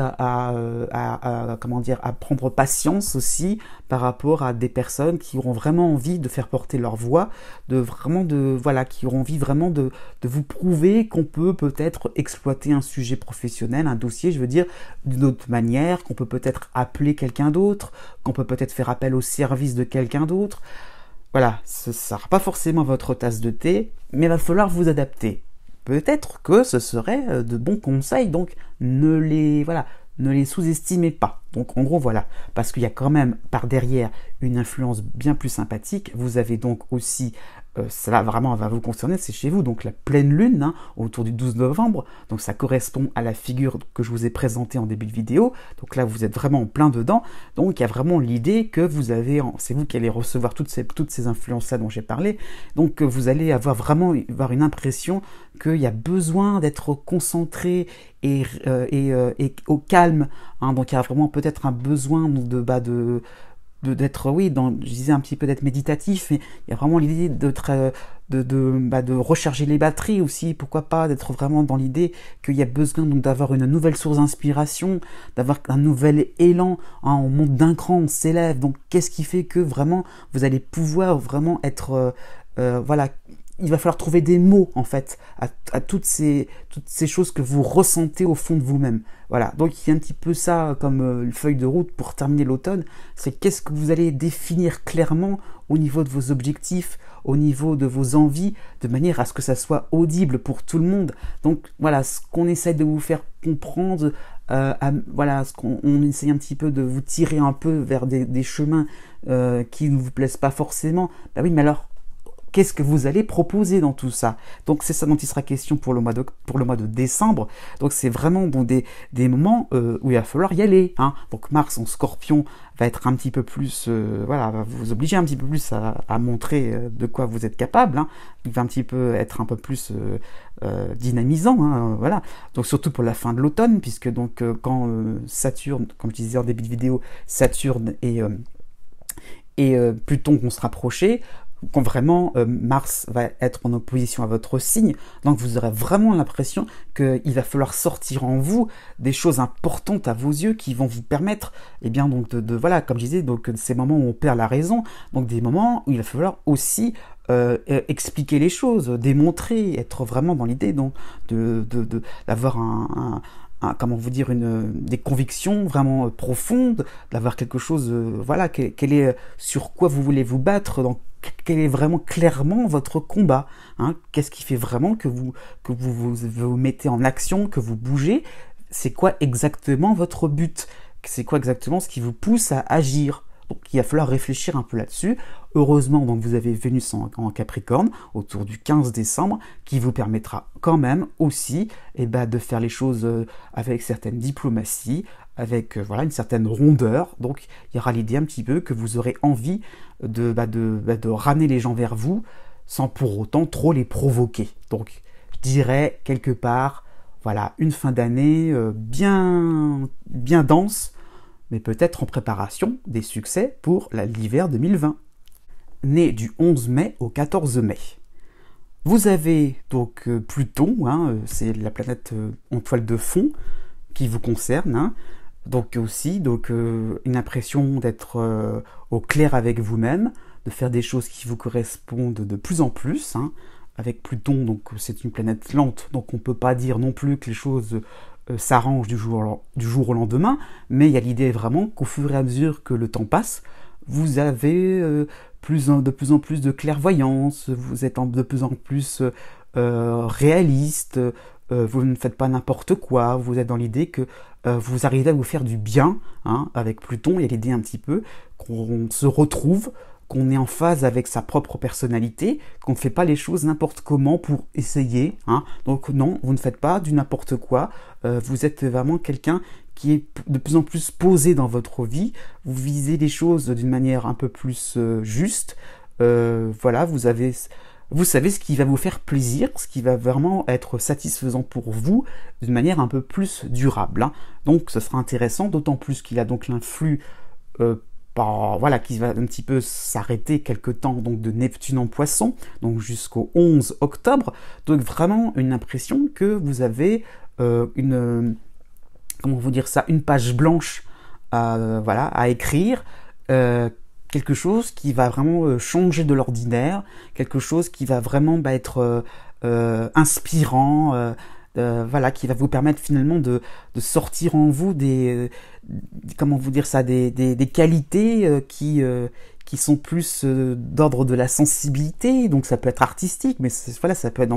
comment dire, à prendre patience aussi par rapport à des personnes qui auront vraiment envie de faire porter leur voix, voilà, qui auront envie vraiment de vous prouver qu'on peut peut-être exploiter un sujet professionnel, un dossier, je veux dire, d'une autre manière, qu'on peut peut-être appeler quelqu'un d'autre, qu'on peut peut-être faire appel au service de quelqu'un d'autre. Voilà, ce ne sera pas forcément votre tasse de thé, mais il va falloir vous adapter. Peut-être que ce serait de bons conseils, donc ne les sous-estimez pas. Donc en gros voilà, parce qu'il y a quand même par derrière une influence bien plus sympathique. Vous avez donc aussi, cela vraiment va vous concerner, c'est chez vous, donc la pleine lune, hein, autour du 12 novembre. Donc ça correspond à la figure que je vous ai présentée en début de vidéo. Donc là vous êtes vraiment en plein dedans. Donc il y a vraiment l'idée que vous avez, c'est vous qui allez recevoir toutes ces influences-là dont j'ai parlé. Donc vous allez avoir une impression qu'il y a besoin d'être concentré et au calme, hein. Donc il y a vraiment peut-être un besoin d'être, oui, je disais un petit peu d'être méditatif, mais il y a vraiment l'idée de recharger les batteries aussi, pourquoi pas, d'être vraiment dans l'idée qu'il y a besoin donc d'avoir une nouvelle source d'inspiration, d'avoir un nouvel élan, hein, on monte d'un cran, on s'élève, donc qu'est-ce qui fait que vraiment vous allez pouvoir vraiment être, voilà, il va falloir trouver des mots en fait à toutes ces choses que vous ressentez au fond de vous-même. Voilà, donc il y a un petit peu ça comme une feuille de route pour terminer l'automne, c'est qu'est-ce que vous allez définir clairement au niveau de vos objectifs, au niveau de vos envies, de manière à ce que ça soit audible pour tout le monde. Donc voilà, ce qu'on essaie de vous faire comprendre, voilà, on essaye un petit peu de vous tirer un peu vers des chemins qui ne vous plaisent pas forcément. Bah oui, mais alors, qu'est-ce que vous allez proposer dans tout ça? Donc c'est ça dont il sera question pour le mois de décembre. Donc c'est vraiment bon, des moments où il va falloir y aller, hein. Donc Mars en Scorpion va être un petit peu plus, voilà, va vous obliger un petit peu plus à montrer de quoi vous êtes capable, hein. Il va un petit peu être un peu plus dynamisant, hein, voilà. Donc surtout pour la fin de l'automne, puisque donc quand Saturne, comme je disais en début de vidéo, Saturne et Pluton vont se rapprocher, quand vraiment Mars va être en opposition à votre signe, donc vous aurez vraiment l'impression qu'il va falloir sortir en vous des choses importantes à vos yeux qui vont vous permettre, eh bien donc voilà, comme je disais, donc ces moments où on perd la raison, donc des moments où il va falloir aussi expliquer les choses, démontrer, être vraiment dans l'idée donc d'avoir comment vous dire, des convictions vraiment profondes, d'avoir quelque chose, voilà, quel est, sur quoi vous voulez vous battre, quel est vraiment clairement votre combat, hein, qu'est-ce qui fait vraiment que vous mettez en action, que vous bougez, c'est quoi exactement votre but, c'est quoi exactement ce qui vous pousse à agir. Donc il va falloir réfléchir un peu là-dessus. Heureusement, donc vous avez Vénus en Capricorne autour du 15 décembre qui vous permettra quand même aussi de faire les choses avec certaine diplomatie, avec voilà, une certaine rondeur. Donc il y aura l'idée un petit peu que vous aurez envie de ramener les gens vers vous sans pour autant trop les provoquer. Donc je dirais quelque part, voilà, une fin d'année bien dense, mais peut-être en préparation des succès pour l'hiver 2020. Né du 11 mai au 14 mai. Vous avez donc Pluton, hein, c'est la planète en toile de fond qui vous concerne, hein, donc aussi une impression d'être au clair avec vous-même, de faire des choses qui vous correspondent de plus en plus, hein. Avec Pluton, donc c'est une planète lente, donc on ne peut pas dire non plus que les choses s'arrange du jour au lendemain, mais il y a l'idée vraiment qu'au fur et à mesure que le temps passe, vous avez de plus en plus de clairvoyance, vous êtes de plus en plus réaliste, vous ne faites pas n'importe quoi, vous êtes dans l'idée que vous arrivez à vous faire du bien, hein, avec Pluton, il y a l'idée un petit peu qu'on se retrouve, qu'on est en phase avec sa propre personnalité, qu'on ne fait pas les choses n'importe comment pour essayer, hein. Donc non, vous ne faites pas du n'importe quoi, vous êtes vraiment quelqu'un qui est de plus en plus posé dans votre vie, vous visez les choses d'une manière un peu plus juste, voilà, vous savez ce qui va vous faire plaisir, ce qui va vraiment être satisfaisant pour vous, d'une manière un peu plus durable, hein. Donc ce sera intéressant, d'autant plus qu'il a donc l'influx voilà, qui va un petit peu s'arrêter quelque temps donc de Neptune en Poisson, donc jusqu'au 11 octobre. Donc vraiment une impression que vous avez comment vous dire ça, une page blanche voilà, à écrire, quelque chose qui va vraiment changer de l'ordinaire, quelque chose qui va vraiment être inspirant, voilà, qui va vous permettre finalement de sortir en vous comment vous dire ça, des qualités qui sont plus d'ordre de la sensibilité, donc ça peut être artistique, mais voilà, ça peut être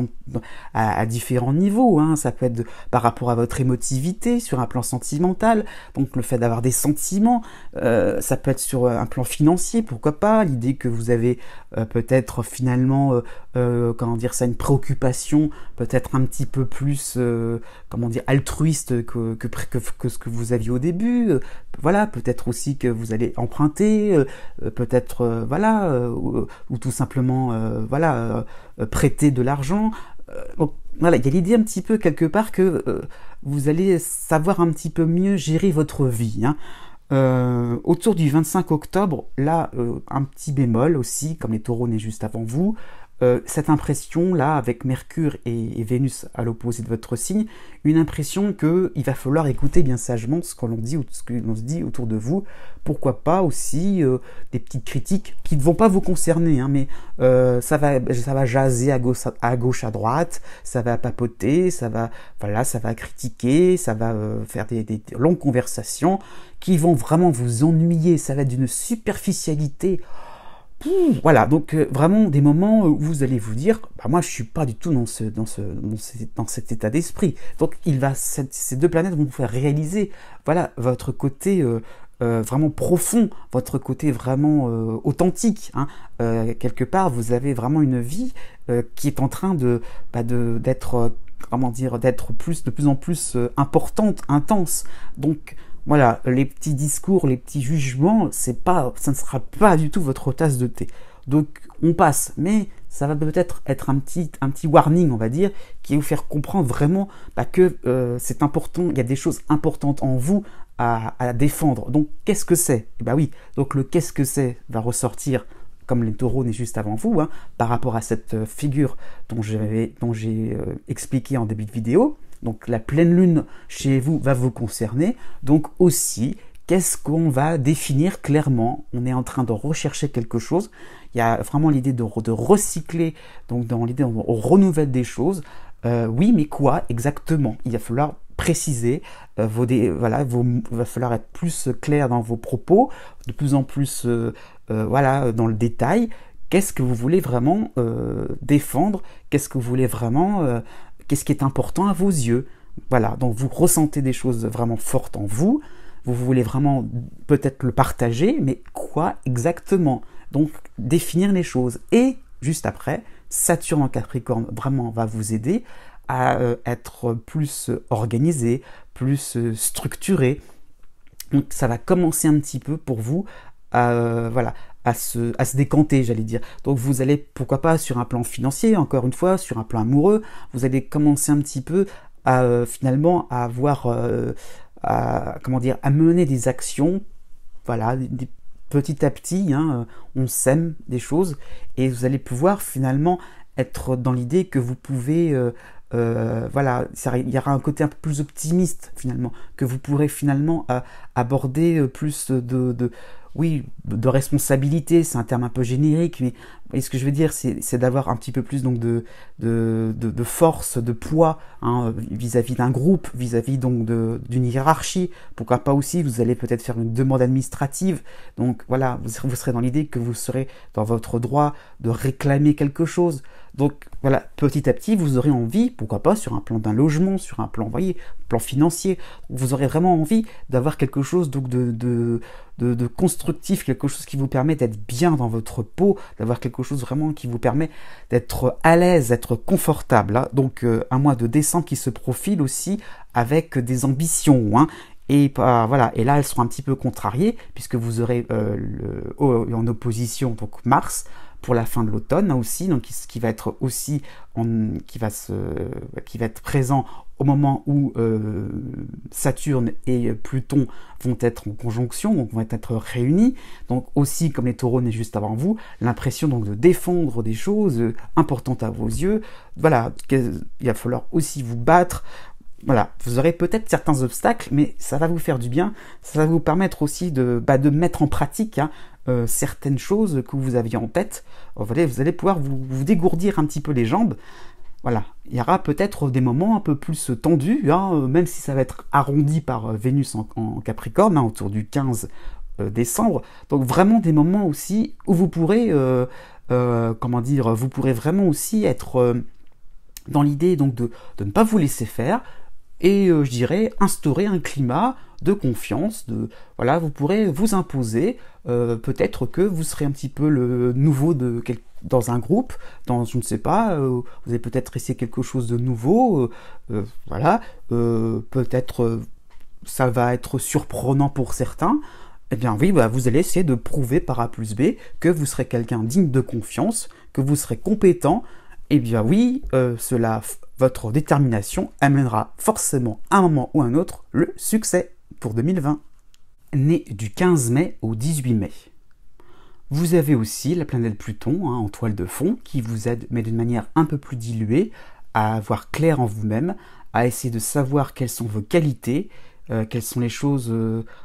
à différents niveaux, hein. Ça peut être par rapport à votre émotivité, sur un plan sentimental, donc le fait d'avoir des sentiments, ça peut être sur un plan financier, pourquoi pas, l'idée que vous avez peut-être finalement, comment dire ça, une préoccupation peut-être un petit peu plus, comment dire, altruiste que ce que vous aviez au début, voilà, peut-être aussi que vous allez emprunter, peut-être voilà, ou tout simplement voilà, prêter de l'argent. Donc voilà, il y a l'idée un petit peu quelque part que vous allez savoir un petit peu mieux gérer votre vie, hein. Autour du 25 octobre, là, un petit bémol aussi, comme les taureaux naissent juste avant vous, cette impression-là, avec Mercure et Vénus à l'opposé de votre signe, une impression qu'il va falloir écouter bien sagement ce que l'on dit ou ce que l'on se dit autour de vous. Pourquoi pas aussi des petites critiques qui ne vont pas vous concerner, hein, mais ça va jaser à gauche, à droite, ça va papoter, voilà, ça va critiquer, ça va faire des longues conversations qui vont vraiment vous ennuyer, ça va être d'une superficialité. Voilà, donc vraiment des moments où vous allez vous dire, bah, moi je suis pas du tout dans cet état d'esprit. Donc ces deux planètes vont vous faire réaliser, voilà, votre côté vraiment profond, votre côté vraiment authentique, hein. Quelque part, vous avez vraiment une vie qui est en train d'être comment dire, d'être de plus en plus importante, intense. Donc voilà, les petits discours, les petits jugements, ça ne sera pas du tout votre tasse de thé. Donc on passe, mais ça va peut-être être un petit warning, on va dire, qui va vous faire comprendre vraiment que c'est important, il y a des choses importantes en vous à défendre. Donc qu'est-ce que c'est? Bah oui, donc le qu'est-ce que c'est va ressortir comme les taureaux naissent juste avant vous, hein, par rapport à cette figure dont j'ai expliqué en début de vidéo. Donc la pleine lune chez vous va vous concerner. Donc aussi, qu'est-ce qu'on va définir clairement? On est en train de rechercher quelque chose. Il y a vraiment l'idée de recycler, donc dans l'idée on renouvelle des choses. Oui, mais quoi exactement? Il va falloir préciser, voilà, il va falloir être plus clair dans vos propos, de plus en plus voilà, dans le détail. Qu'est-ce que vous voulez vraiment défendre? Qu'est-ce que vous voulez vraiment qu'est-ce qui est important à vos yeux? Voilà, donc vous ressentez des choses vraiment fortes en vous, vous voulez vraiment peut-être le partager, mais quoi exactement? Donc définir les choses. Et juste après, Saturne en Capricorne vraiment va vous aider à être plus organisé, plus structuré. Donc ça va commencer un petit peu pour vous voilà, à se décanter, j'allais dire. Donc vous allez, pourquoi pas, sur un plan financier, encore une fois, sur un plan amoureux, vous allez commencer un petit peu à finalement à avoir, comment dire, à mener des actions, voilà, petit à petit, hein, on sème des choses, et vous allez pouvoir finalement être dans l'idée que vous pouvez voilà, il y aura un côté un peu plus optimiste finalement, que vous pourrez finalement aborder plus oui, de responsabilité, c'est un terme un peu générique, mais voyez ce que je veux dire, c'est d'avoir un petit peu plus donc de force, de poids hein, vis-à-vis d'un groupe, vis-à-vis donc d'une hiérarchie. Pourquoi pas aussi, vous allez peut-être faire une demande administrative. Donc voilà, vous serez dans l'idée que vous serez dans votre droit de réclamer quelque chose. Donc voilà, petit à petit, vous aurez envie, pourquoi pas, sur un plan d'un logement, sur un plan, vous voyez, plan financier, vous aurez vraiment envie d'avoir quelque chose donc de constructif, quelque chose qui vous permet d'être bien dans votre peau, d'avoir quelque chose vraiment qui vous permet d'être à l'aise, d'être confortable. Hein. Donc un mois de décembre qui se profile aussi avec des ambitions. Hein. Et voilà, et là elles seront un petit peu contrariées puisque vous aurez en opposition donc Mars pour la fin de l'automne aussi, donc qui va être aussi qui va être présent au moment où Saturne et Pluton vont être en conjonction, donc vont être réunis. Donc aussi, comme les taureaux n'est juste avant vous, l'impression donc de défendre des choses importantes à vos yeux. Voilà, il va falloir aussi vous battre. Voilà, vous aurez peut-être certains obstacles, mais ça va vous faire du bien. Ça va vous permettre aussi de mettre en pratique hein, certaines choses que vous aviez en tête. Vous allez pouvoir vous dégourdir un petit peu les jambes. Voilà, il y aura peut-être des moments un peu plus tendus, hein, même si ça va être arrondi par Vénus en Capricorne, hein, autour du 15 décembre. Donc vraiment des moments aussi où vous pourrez, vous pourrez vraiment aussi être dans l'idée donc de ne pas vous laisser faire, et je dirais instaurer un climat de confiance, voilà, vous pourrez vous imposer, peut-être que vous serez un petit peu le nouveau dans un groupe, je ne sais pas, vous allez peut-être essayer quelque chose de nouveau, voilà, peut-être ça va être surprenant pour certains, eh bien oui, vous allez essayer de prouver par A plus B que vous serez quelqu'un digne de confiance, que vous serez compétent. Eh bien oui, votre détermination amènera forcément à un moment ou à un autre le succès pour 2020. Né du 15 mai au 18 mai. Vous avez aussi la planète Pluton hein, en toile de fond qui vous aide, mais d'une manière un peu plus diluée, à avoir clair en vous-même, à essayer de savoir quelles sont vos qualités, quelles sont les choses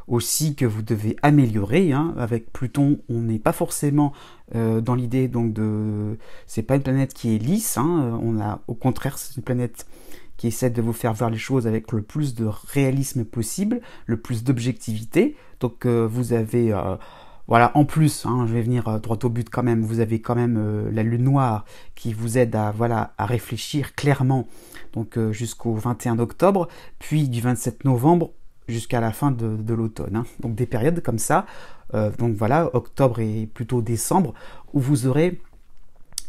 aussi que vous devez améliorer. Hein. Avec Pluton, on n'est pas forcément dans l'idée donc c'est pas une planète qui est lisse. Hein. Au contraire, c'est une planète qui essaie de vous faire voir les choses avec le plus de réalisme possible, le plus d'objectivité. Donc vous avez voilà, en plus, hein, je vais venir droit au but quand même, vous avez quand même la lune noire qui vous aide à réfléchir clairement donc jusqu'au 21 octobre, puis du 27 novembre jusqu'à la fin de l'automne. Hein. Donc des périodes comme ça, donc voilà, octobre et plutôt décembre, où vous aurez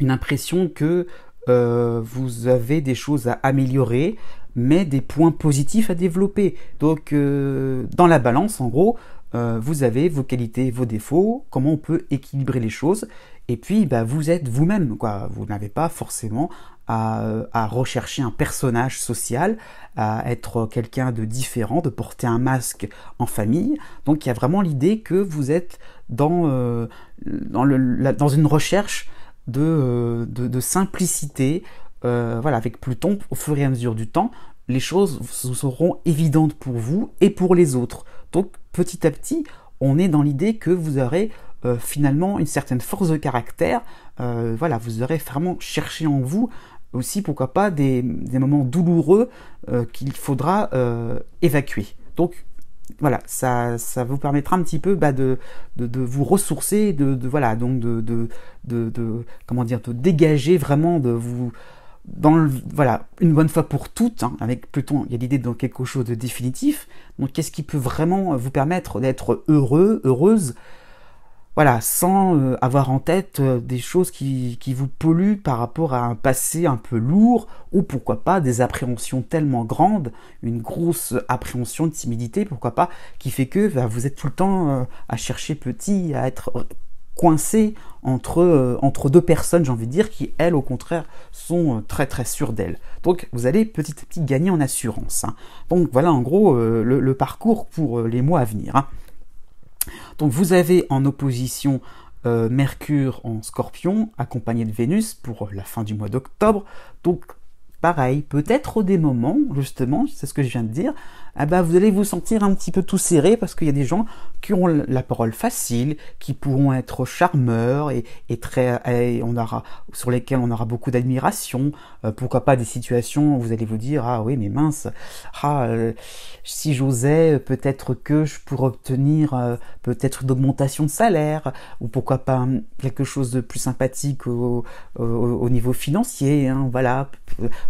une impression que vous avez des choses à améliorer, mais des points positifs à développer. Donc dans la balance, en gros, vous avez vos qualités, vos défauts, comment on peut équilibrer les choses, et puis vous êtes vous-même, quoi. Vous n'avez pas forcément à rechercher un personnage social, à être quelqu'un de différent, de porter un masque en famille. Donc il y a vraiment l'idée que vous êtes dans une recherche de simplicité. Voilà, avec Pluton, au fur et à mesure du temps, les choses seront évidentes pour vous et pour les autres. Donc petit à petit, on est dans l'idée que vous aurez finalement une certaine force de caractère. Voilà, vous aurez vraiment cherché en vous aussi, pourquoi pas, des moments douloureux qu'il faudra évacuer. Donc voilà, ça vous permettra un petit peu de vous ressourcer, voilà, donc de dégager vraiment, de vous voilà, une bonne fois pour toutes, hein. Avec Pluton, il y a l'idée de quelque chose de définitif. Donc qu'est-ce qui peut vraiment vous permettre d'être heureux, heureuse, voilà, sans avoir en tête des choses qui vous polluent par rapport à un passé un peu lourd, ou pourquoi pas des appréhensions tellement grandes, une grosse appréhension de timidité, pourquoi pas, qui fait que vous êtes tout le temps à chercher petit, à être coincé entre deux personnes, j'ai envie de dire, qui elles au contraire sont très très sûres d'elles. Donc vous allez petit à petit gagner en assurance. Hein. Donc voilà en gros le parcours pour les mois à venir. Hein. Donc vous avez en opposition Mercure en Scorpion, accompagné de Vénus pour la fin du mois d'octobre. Donc pareil, peut-être des moments, justement, c'est ce que je viens de dire, ah bah, vous allez vous sentir un petit peu tout serré parce qu'il y a des gens qui ont la parole facile, qui pourront être charmeurs sur lesquels on aura beaucoup d'admiration. Pourquoi pas des situations où vous allez vous dire, ah oui, mais mince, si j'osais, peut-être que je pourrais obtenir peut-être une augmentation de salaire, ou pourquoi pas quelque chose de plus sympathique au niveau financier, hein, voilà.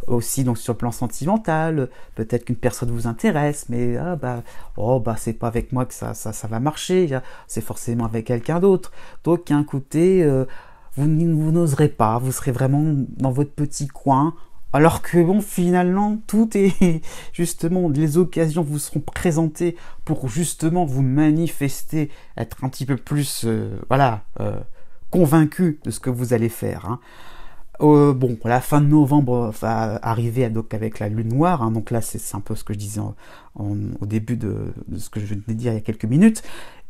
Aussi donc sur le plan sentimental, peut-être qu'une personne vous intéresse, mais c'est pas avec moi que ça va marcher, c'est forcément avec quelqu'un d'autre. Donc il y a un côté, vous n'oserez pas, vous serez vraiment dans votre petit coin, alors que bon, finalement, tout est justement, les occasions vous seront présentées pour justement vous manifester, être un petit peu plus, convaincu de ce que vous allez faire, hein. La fin de novembre va arriver donc avec la lune noire, hein, donc là c'est un peu ce que je disais au début de ce que je venais de dire il y a quelques minutes,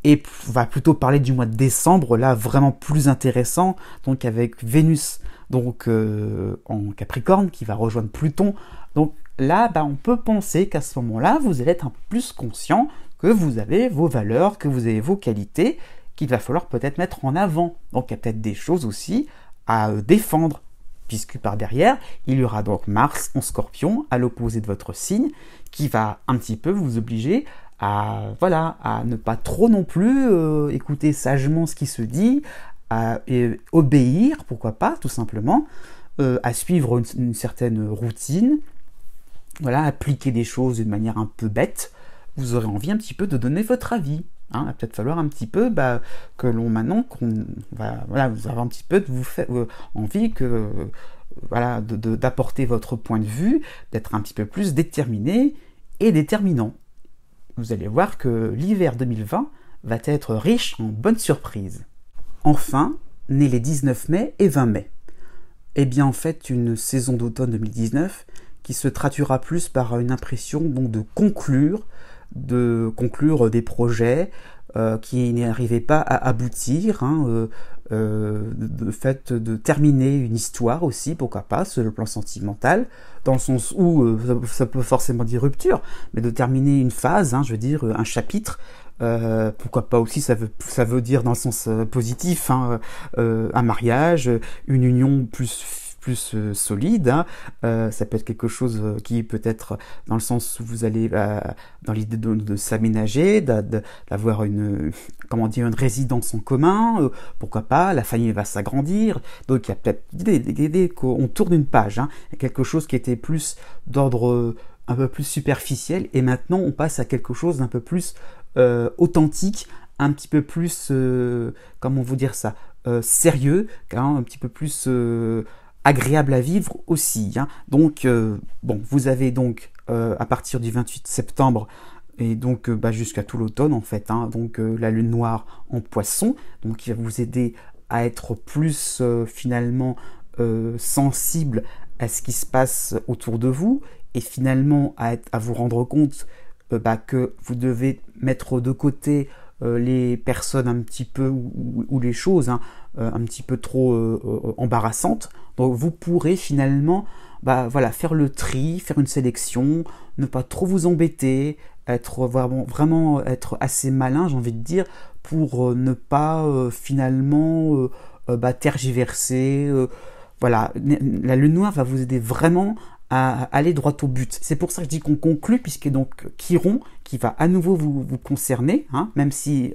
et on va plutôt parler du mois de décembre, là vraiment plus intéressant, donc avec Vénus donc en Capricorne qui va rejoindre Pluton, donc là on peut penser qu'à ce moment-là vous allez être un peu plus conscient que vous avez vos valeurs, que vous avez vos qualités, qu'il va falloir peut-être mettre en avant, donc il y a peut-être des choses aussi à défendre, puisque par derrière, il y aura donc Mars en Scorpion, à l'opposé de votre signe, qui va un petit peu vous obliger à ne pas trop non plus écouter sagement ce qui se dit, à obéir, pourquoi pas, tout simplement, à suivre une certaine routine, appliquer des choses d'une manière un peu bête. Vous aurez envie un petit peu de donner votre avis. Hein, il va peut-être falloir un petit peu vous avez un petit peu de vous faire envie d'apporter votre point de vue, d'être un petit peu plus déterminé et déterminant. Vous allez voir que l'hiver 2020 va être riche en bonnes surprises. Enfin, nés les 19 mai et 20 mai. Eh bien en fait, une saison d'automne 2019 qui se traduira plus par une impression donc de conclure des projets qui n'arrivaient pas à aboutir, de fait de terminer une histoire aussi, pourquoi pas, sur le plan sentimental, dans le sens où ça peut forcément dire rupture, mais de terminer une phase, je veux dire un chapitre, pourquoi pas aussi, ça veut dire dans le sens positif, un mariage, une union plus solide, ça peut être quelque chose qui peut être dans le sens où vous allez dans l'idée de s'aménager, d'avoir une résidence en commun, pourquoi pas, la famille va s'agrandir, donc il y a peut-être l'idée qu'on tourne une page, il y a quelque chose qui était plus d'ordre un peu plus superficiel, et maintenant on passe à quelque chose d'un peu plus authentique, un petit peu plus sérieux, un petit peu plus agréable à vivre aussi, Donc vous avez donc à partir du 28 septembre et donc jusqu'à tout l'automne en fait, la lune noire en Poisson, donc qui va vous aider à être plus sensible à ce qui se passe autour de vous, et finalement à vous rendre compte que vous devez mettre de côté les personnes un petit peu ou les choses un petit peu trop embarrassantes. Donc vous pourrez finalement faire le tri, faire une sélection, ne pas trop vous embêter, être vraiment être assez malin, j'ai envie de dire, pour ne pas tergiverser. La lune noire va vous aider vraiment à aller droit au but. C'est pour ça que je dis qu'on conclut, puisque donc Chiron, qui va à nouveau vous concerner, même si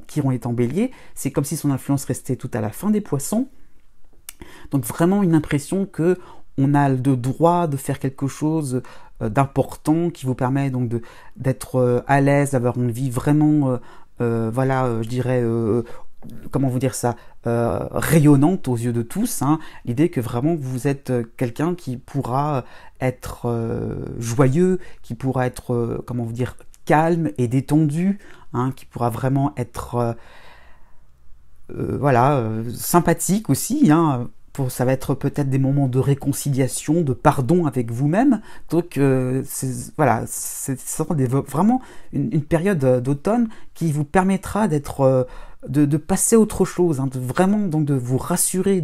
Chiron est en Bélier, c'est comme si son influence restait tout à la fin des Poissons. Donc vraiment une impression que on a le droit de faire quelque chose d'important qui vous permet donc d'être à l'aise, d'avoir une vie vraiment, je dirais, rayonnante aux yeux de tous, l'idée que vraiment vous êtes quelqu'un qui pourra être joyeux, qui pourra être calme et détendu, qui pourra vraiment être sympathique aussi, ça va être peut-être des moments de réconciliation, de pardon avec vous-même. Donc c'est vraiment une période d'automne qui vous permettra d'être de passer à autre chose, hein, de vraiment donc de vous rassurer,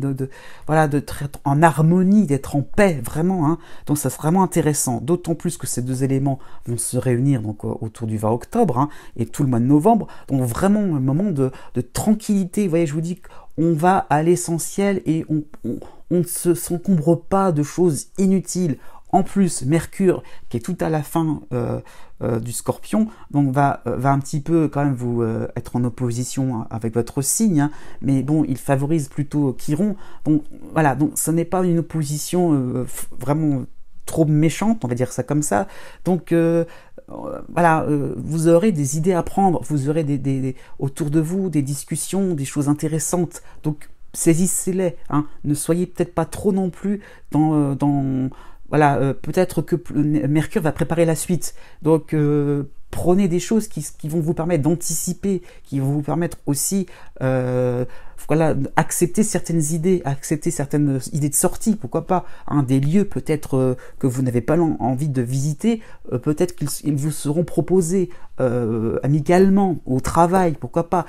voilà, d'être en harmonie, d'être en paix, vraiment, hein. Donc ça c'est vraiment intéressant, d'autant plus que ces deux éléments vont se réunir donc autour du 20 octobre, hein, et tout le mois de novembre, donc vraiment un moment de tranquillité. Vous voyez, je vous dis qu'on va à l'essentiel et on ne s'encombre pas de choses inutiles. En plus, Mercure, qui est tout à la fin du Scorpion, donc va un petit peu quand même vous être en opposition avec votre signe, hein, mais bon, il favorise plutôt Chiron. Donc voilà, donc ce n'est pas une opposition vraiment trop méchante, on va dire ça comme ça. Donc voilà, vous aurez des idées à prendre, vous aurez autour de vous des discussions, des choses intéressantes. Donc saisissez-les, hein. Ne soyez peut-être pas trop non plus dans voilà, peut-être que Mercure va préparer la suite. Donc, prenez des choses qui vont vous permettre d'anticiper, qui vont vous permettre aussi, voilà, accepter certaines idées de sortie, pourquoi pas, hein, des lieux peut-être que vous n'avez pas envie de visiter, peut-être qu'ils vous seront proposés amicalement, au travail, pourquoi pas.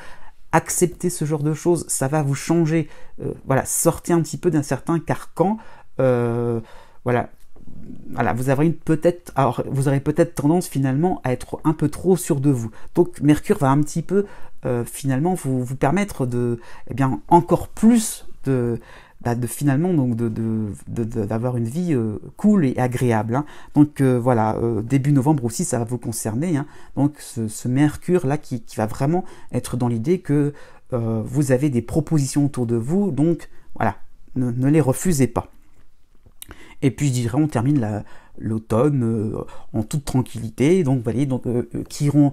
Accepter ce genre de choses, ça va vous changer. Voilà, sortez un petit peu d'un certain carcan. Voilà. Voilà, vous aurez peut-être tendance finalement à être un peu trop sûr de vous. Donc Mercure va un petit peu finalement vous permettre eh bien, encore plus finalement donc d'avoir une vie cool et agréable, hein. Donc voilà, début novembre aussi ça va vous concerner, hein. Donc ce Mercure là qui va vraiment être dans l'idée que vous avez des propositions autour de vous, donc voilà, ne les refusez pas. Et puis je dirais on termine l'automne en toute tranquillité. Donc vous voyez, donc Chiron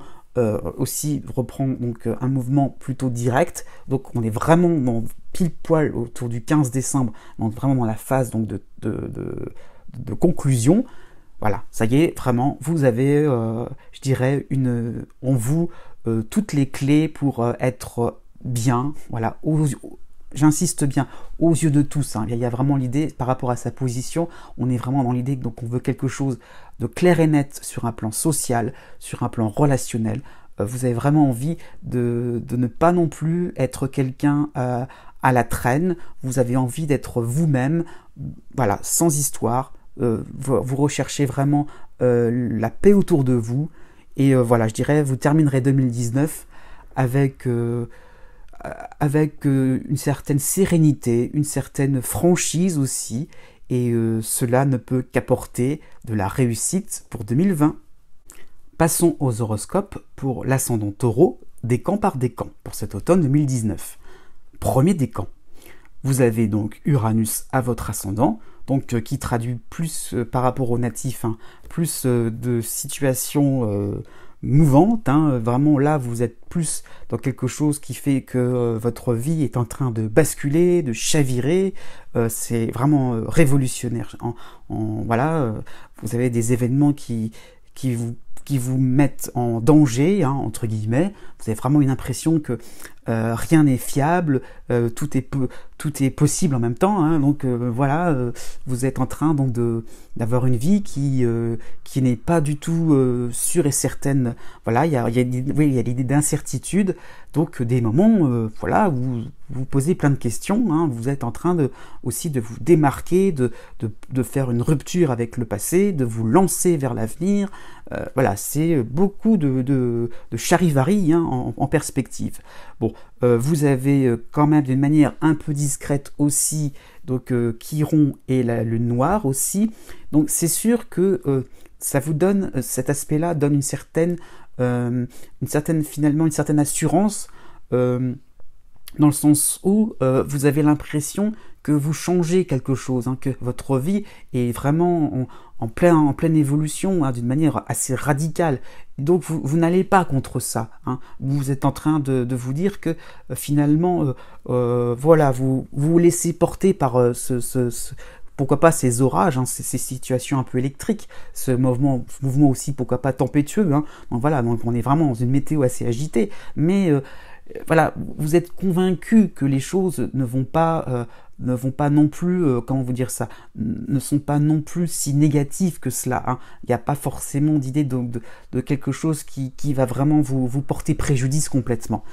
aussi reprend donc un mouvement plutôt direct. Donc on est vraiment dans pile poil autour du 15 décembre, donc vraiment dans la phase donc de conclusion. Voilà, ça y est, vraiment, vous avez, je dirais, en vous toutes les clés pour être bien, voilà, j'insiste bien, aux yeux de tous, hein. Il y a vraiment l'idée, par rapport à sa position, on est vraiment dans l'idée donc on veut quelque chose de clair et net sur un plan social, sur un plan relationnel. Vous avez vraiment envie de ne pas non plus être quelqu'un à la traîne, vous avez envie d'être vous-même, voilà, sans histoire. Vous recherchez vraiment la paix autour de vous, et voilà, je dirais, vous terminerez 2019 avec une certaine sérénité, une certaine franchise aussi, et cela ne peut qu'apporter de la réussite pour 2020. Passons aux horoscopes pour l'ascendant Taureau, décan par décan, pour cet automne 2019. Premier décan, vous avez donc Uranus à votre ascendant, donc qui traduit plus par rapport aux natifs, hein, plus de situations mouvante, hein. Vraiment là vous êtes plus dans quelque chose qui fait que votre vie est en train de basculer, de chavirer, c'est vraiment révolutionnaire. Voilà, vous avez des événements qui vous mettent en danger, hein, entre guillemets. Vous avez vraiment une impression que rien n'est fiable, tout est possible en même temps, hein. Donc voilà, vous êtes en train donc d'avoir une vie qui n'est pas du tout sûre et certaine. Voilà, il y a l'idée d'incertitude, donc des moments voilà, où vous posez plein de questions, hein. Vous êtes en train aussi de vous démarquer, de faire une rupture avec le passé, de vous lancer vers l'avenir. Voilà, c'est beaucoup de charivari, hein, en perspective. Bon, vous avez quand même d'une manière un peu discrète aussi donc Chiron et la lune noire aussi. Donc c'est sûr que ça vous donne, cet aspect-là donne une certaine assurance, dans le sens où vous avez l'impression que vous changez quelque chose, hein, que votre vie est vraiment en pleine évolution, hein, d'une manière assez radicale. Donc vous n'allez pas contre ça, hein. Vous êtes en train de vous dire que finalement, voilà, vous laissez porter par pourquoi pas ces orages, hein, ces situations un peu électriques, ce mouvement aussi, pourquoi pas tempétueux, hein. Donc voilà, donc on est vraiment dans une météo assez agitée, mais voilà, vous êtes convaincu que les choses ne vont pas non plus, comment vous dire ça, ne sont pas non plus si négatives que cela, hein. Il n'y a pas forcément d'idée de quelque chose qui va vraiment vous porter préjudice complètement.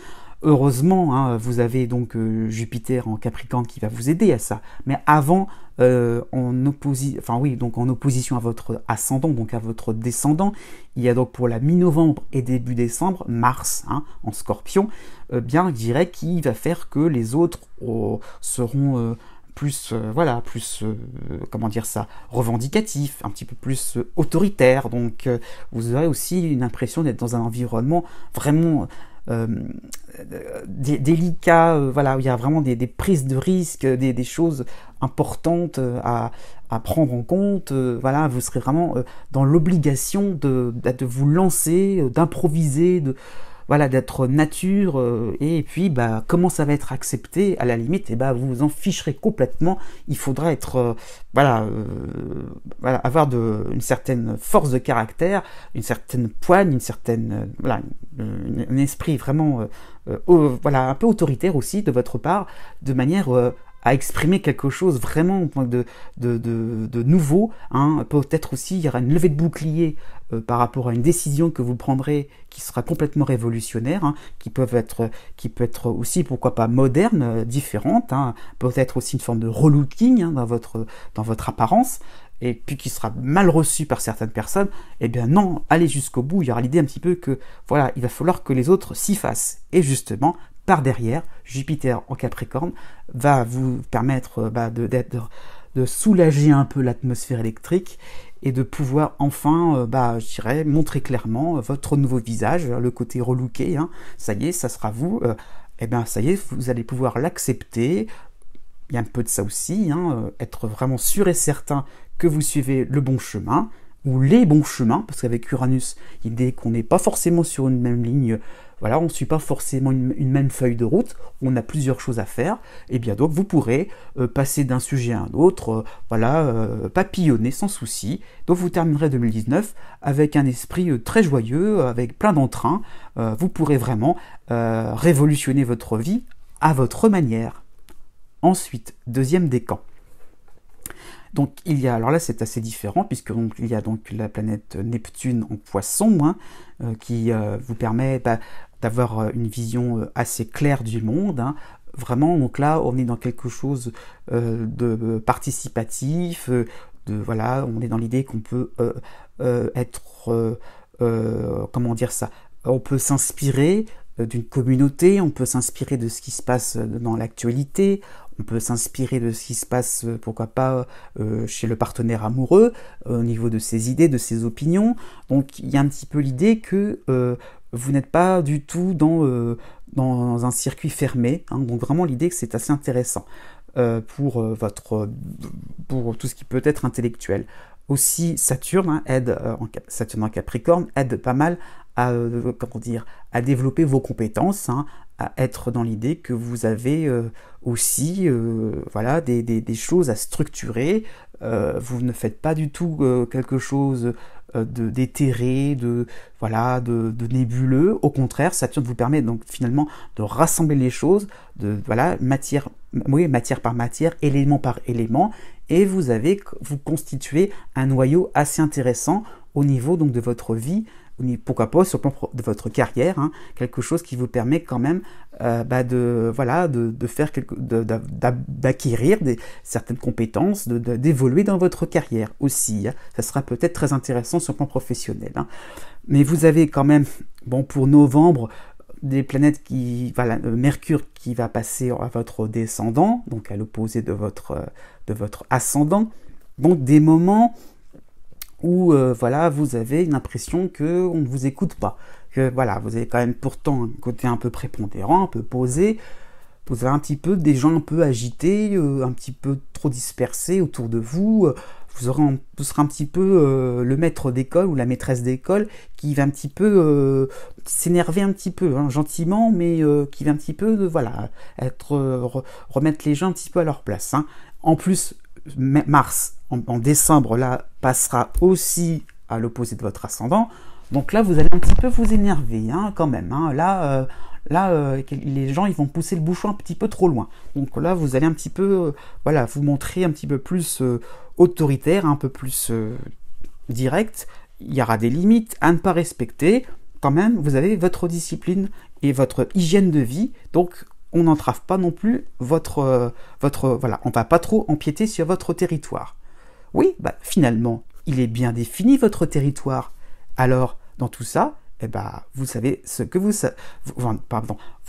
heureusement, hein, vous avez donc Jupiter en Capricorne qui va vous aider à ça. Mais avant, en opposition à votre ascendant, donc à votre descendant, il y a donc pour la mi-novembre et début décembre, Mars, hein, en Scorpion, bien, je dirais, qui va faire que les autres seront plus, comment dire ça, revendicatif, un petit peu plus autoritaire. Donc, vous aurez aussi une impression d'être dans un environnement vraiment délicat, voilà, où il y a vraiment des prises de risques, des choses importantes à prendre en compte. Voilà, vous serez vraiment dans l'obligation de vous lancer, d'improviser, voilà, d'être nature, et puis comment ça va être accepté, à la limite, et vous vous en ficherez complètement. Il faudra être avoir une certaine force de caractère, une certaine poigne, une certaine un esprit vraiment un peu autoritaire aussi de votre part, de manière à exprimer quelque chose vraiment de nouveau, hein. Peut-être aussi il y aura une levée de bouclier par rapport à une décision que vous prendrez qui sera complètement révolutionnaire, hein, qui peut être aussi, pourquoi pas, moderne, différente, hein, peut-être aussi une forme de relooking, hein, dans votre apparence, et puis qui sera mal reçu par certaines personnes. Eh bien non, allez jusqu'au bout. Il y aura l'idée un petit peu que voilà, il va falloir que les autres s'y fassent. Et justement, par derrière, Jupiter en Capricorne va vous permettre de soulager un peu l'atmosphère électrique et de pouvoir enfin, je dirais, montrer clairement votre nouveau visage, le côté relooké, hein. Ça y est, ça sera vous. Ça y est, vous allez pouvoir l'accepter. Il y a un peu de ça aussi, hein, être vraiment sûr et certain que vous suivez le bon chemin, ou les bons chemins, parce qu'avec Uranus, l'idée qu'on n'est pas forcément sur une même ligne, voilà, on ne suit pas forcément une même feuille de route, on a plusieurs choses à faire, et bien donc vous pourrez passer d'un sujet à un autre, papillonner sans souci. Donc vous terminerez 2019 avec un esprit très joyeux, avec plein d'entrain. Vous pourrez vraiment révolutionner votre vie à votre manière. Ensuite, deuxième décan. Donc il y a, alors là c'est assez différent, puisque donc, il y a donc la planète Neptune en Poisson, hein, qui vous permet d'avoir une vision assez claire du monde, hein. Vraiment, donc là on est dans quelque chose de participatif, on est dans l'idée qu'on peut être, comment dire ça, on peut s'inspirer d'une communauté, on peut s'inspirer de ce qui se passe dans l'actualité, on peut s'inspirer de ce qui se passe, pourquoi pas, chez le partenaire amoureux, au niveau de ses idées, de ses opinions. Donc il y a un petit peu l'idée que vous n'êtes pas du tout dans un circuit fermé, hein. Donc vraiment l'idée que c'est assez intéressant pour tout ce qui peut être intellectuel. Aussi Saturne, hein, Saturne en Capricorne aide pas mal à développer vos compétences, hein, à être dans l'idée que vous avez aussi des choses à structurer. Vous ne faites pas du tout quelque chose d'éthéré, de nébuleux. Au contraire, Saturne vous permet donc finalement de rassembler les choses, matière par matière, élément par élément, et vous constituez un noyau assez intéressant au niveau donc de votre vie, pourquoi pas sur le plan de votre carrière, hein, quelque chose qui vous permet quand même d'acquérir certaines compétences, d'évoluer dans votre carrière aussi, hein. Ça sera peut-être très intéressant sur le plan professionnel, hein. Mais vous avez quand même, pour novembre, des planètes Mercure qui va passer à votre descendant, donc à l'opposé de votre ascendant, donc des moments où vous avez une impression qu'on ne vous écoute pas, que vous avez quand même pourtant un côté un peu prépondérant, un peu posé, vous avez un petit peu des gens un peu agités, un petit peu trop dispersés autour de vous, vous serez un petit peu le maître d'école ou la maîtresse d'école qui va un petit peu s'énerver un petit peu, hein, gentiment, mais qui va un petit peu remettre les gens un petit peu à leur place, hein. En plus, Mars en décembre là passera aussi à l'opposé de votre ascendant, donc là vous allez un petit peu vous énerver, hein, quand même, hein. Les gens ils vont pousser le bouchon un petit peu trop loin, donc là vous allez un petit peu vous montrer un petit peu plus autoritaire, un peu plus direct. Il y aura des limites à ne pas respecter, quand même, vous avez votre discipline et votre hygiène de vie, donc on n'entrave pas non plus voilà, on va pas trop empiéter sur votre territoire. Oui, bah, finalement, il est bien défini votre territoire. Alors, dans tout ça, eh ben, vous savez ce que vous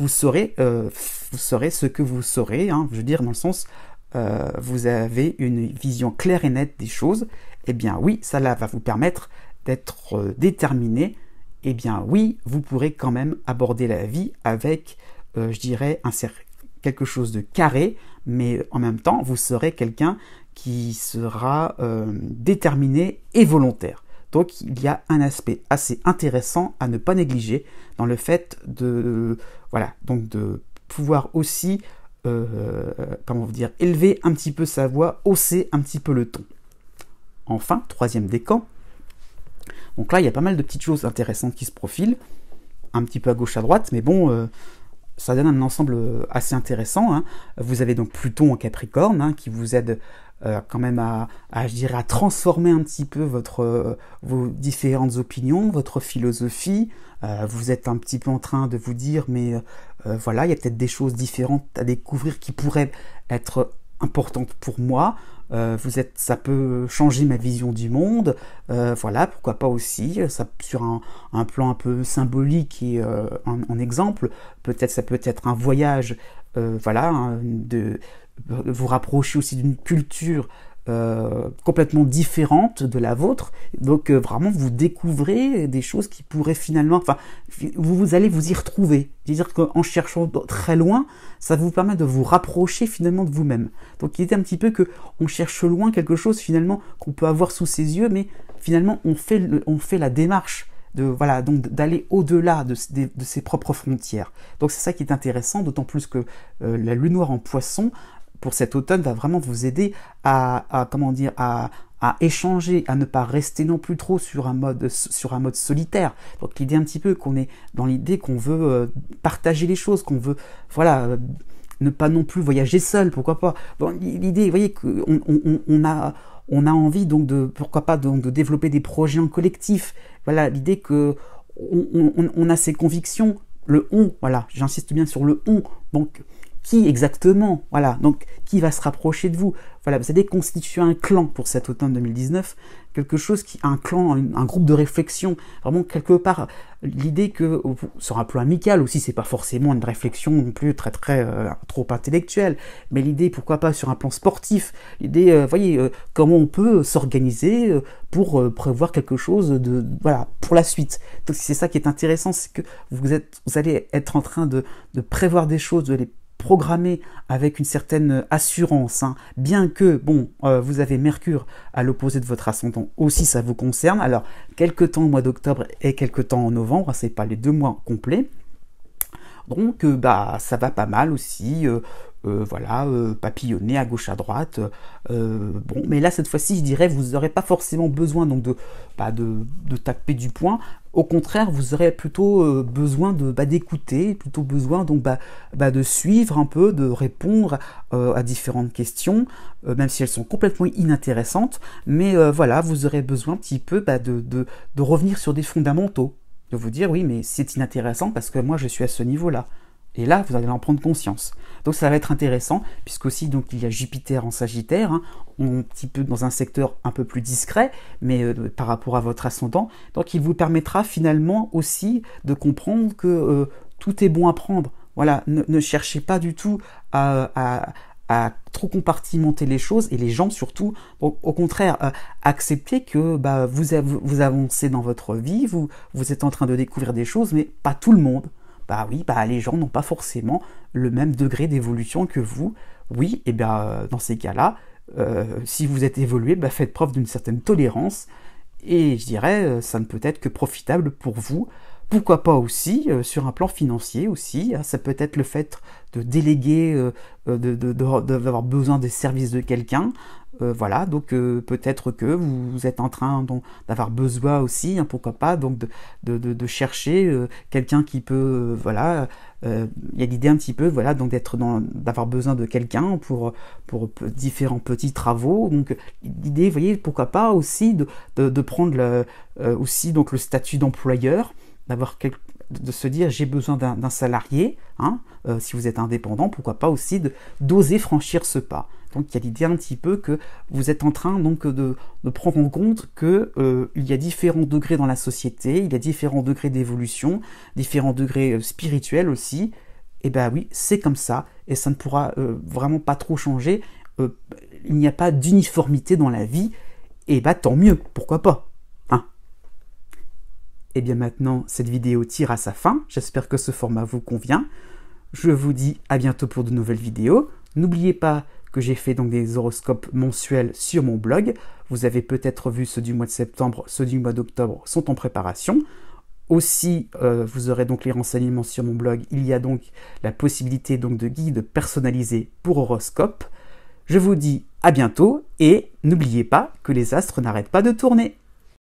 saurez ce que vous saurez, hein, je veux dire dans le sens, vous avez une vision claire et nette des choses. Eh bien oui, ça là va vous permettre d'être déterminé. Eh bien oui, vous pourrez quand même aborder la vie avec, je dirais, quelque chose de carré, mais en même temps, vous serez quelqu'un qui sera déterminé et volontaire. Donc il y a un aspect assez intéressant à ne pas négliger dans le fait de pouvoir aussi comment vous dire, élever un petit peu sa voix, hausser un petit peu le ton. Enfin, troisième décan. Donc là, il y a pas mal de petites choses intéressantes qui se profilent, un petit peu à gauche, à droite, mais bon, ça donne un ensemble assez intéressant. Hein. Vous avez donc Pluton en Capricorne, hein, qui vous aide quand même je dirais, à transformer un petit peu vos différentes opinions, votre philosophie. Vous êtes un petit peu en train de vous dire, mais voilà, il y a peut-être des choses différentes à découvrir qui pourraient être importantes pour moi. Ça peut changer ma vision du monde. Voilà, pourquoi pas aussi, ça, sur un plan un peu symbolique et en exemple, ça peut être un voyage, voilà, hein, de vous rapprocher aussi d'une culture complètement différente de la vôtre, donc vraiment vous découvrez des choses qui pourraient finalement, enfin vous allez vous y retrouver, c'est-à-dire qu'en cherchant très loin, ça vous permet de vous rapprocher finalement de vous-même. Donc il est un petit peu que on cherche loin quelque chose finalement qu'on peut avoir sous ses yeux, mais finalement on fait la démarche donc d'aller au-delà de ses propres frontières. Donc c'est ça qui est intéressant, d'autant plus que la lune noire en Poisson pour cet automne va vraiment vous aider à échanger, à ne pas rester non plus trop sur un mode solitaire. Donc l'idée un petit peu qu'on est dans l'idée qu'on veut partager les choses, qu'on veut ne pas non plus voyager seul, pourquoi pas. Bon, l'idée, vous voyez qu'on a envie donc pourquoi pas de développer des projets en collectif. Voilà, l'idée que on a ses convictions, le on, voilà, j'insiste bien sur le on. Donc qui exactement, voilà, donc qui va se rapprocher de vous. Voilà, vous allez constituer un clan pour cet automne 2019, quelque chose un clan, un groupe de réflexion, vraiment quelque part, l'idée que, sur un plan amical aussi, c'est pas forcément une réflexion non plus très trop intellectuelle, mais l'idée, pourquoi pas sur un plan sportif, l'idée, voyez, comment on peut s'organiser pour prévoir quelque chose voilà, pour la suite. Donc c'est ça qui est intéressant, c'est que vous allez être en train de prévoir des choses, de les programmé avec une certaine assurance, hein. Bien que, bon, vous avez Mercure à l'opposé de votre ascendant, aussi ça vous concerne, alors quelques temps au mois d'octobre et quelques temps en novembre, c'est pas les 2 mois complets, donc ça va pas mal aussi, voilà, papillonner à gauche à droite, bon, mais là cette fois-ci je dirais vous n'aurez pas forcément besoin donc de taper du poing. Au contraire, vous aurez plutôt besoin d'écouter, plutôt besoin donc de suivre un peu, de répondre à différentes questions, même si elles sont complètement inintéressantes. Mais voilà, vous aurez besoin un petit peu de revenir sur des fondamentaux, de vous dire oui, mais c'est inintéressant parce que moi je suis à ce niveau-là. Et là, vous allez en prendre conscience. Donc ça va être intéressant, puisqu'aussi donc il y a Jupiter en Sagittaire, hein, un petit peu dans un secteur un peu plus discret, mais par rapport à votre ascendant. Donc il vous permettra finalement aussi de comprendre que tout est bon à prendre. Voilà, ne cherchez pas du tout à trop compartimenter les choses, et les gens surtout, au contraire, acceptez que vous avancez dans votre vie, vous êtes en train de découvrir des choses, mais pas tout le monde. Bah oui, les gens n'ont pas forcément le même degré d'évolution que vous. Oui, et bien dans ces cas-là, si vous êtes évolué, faites preuve d'une certaine tolérance, et je dirais, ça ne peut être que profitable pour vous. Pourquoi pas aussi, sur un plan financier aussi, hein, ça peut être le fait de déléguer, d'avoir besoin des services de quelqu'un. Voilà, donc peut-être que vous êtes en train d'avoir besoin aussi, hein, pourquoi pas, donc de chercher quelqu'un qui peut, voilà, il y a l'idée un petit peu, voilà, donc d'avoir besoin de quelqu'un pour différents petits travaux. Donc l'idée, vous voyez, pourquoi pas aussi de prendre aussi donc le statut d'employeur. de se dire j'ai besoin d'un salarié, hein, si vous êtes indépendant, pourquoi pas aussi d'oser franchir ce pas. Donc il y a l'idée un petit peu que vous êtes en train donc de prendre en compte que il y a différents degrés dans la société, il y a différents degrés d'évolution, différents degrés spirituels aussi. Et ben oui, c'est comme ça, et ça ne pourra vraiment pas trop changer. Il n'y a pas d'uniformité dans la vie, et ben tant mieux, pourquoi pas, hein. Et bien maintenant, cette vidéo tire à sa fin. J'espère que ce format vous convient. Je vous dis à bientôt pour de nouvelles vidéos. N'oubliez pas que j'ai fait donc des horoscopes mensuels sur mon blog. Vous avez peut-être vu ceux du mois de septembre, ceux du mois d'octobre sont en préparation. Aussi, vous aurez donc les renseignements sur mon blog. Il y a donc la possibilité donc de guides personnalisés pour horoscope. Je vous dis à bientôt et n'oubliez pas que les astres n'arrêtent pas de tourner.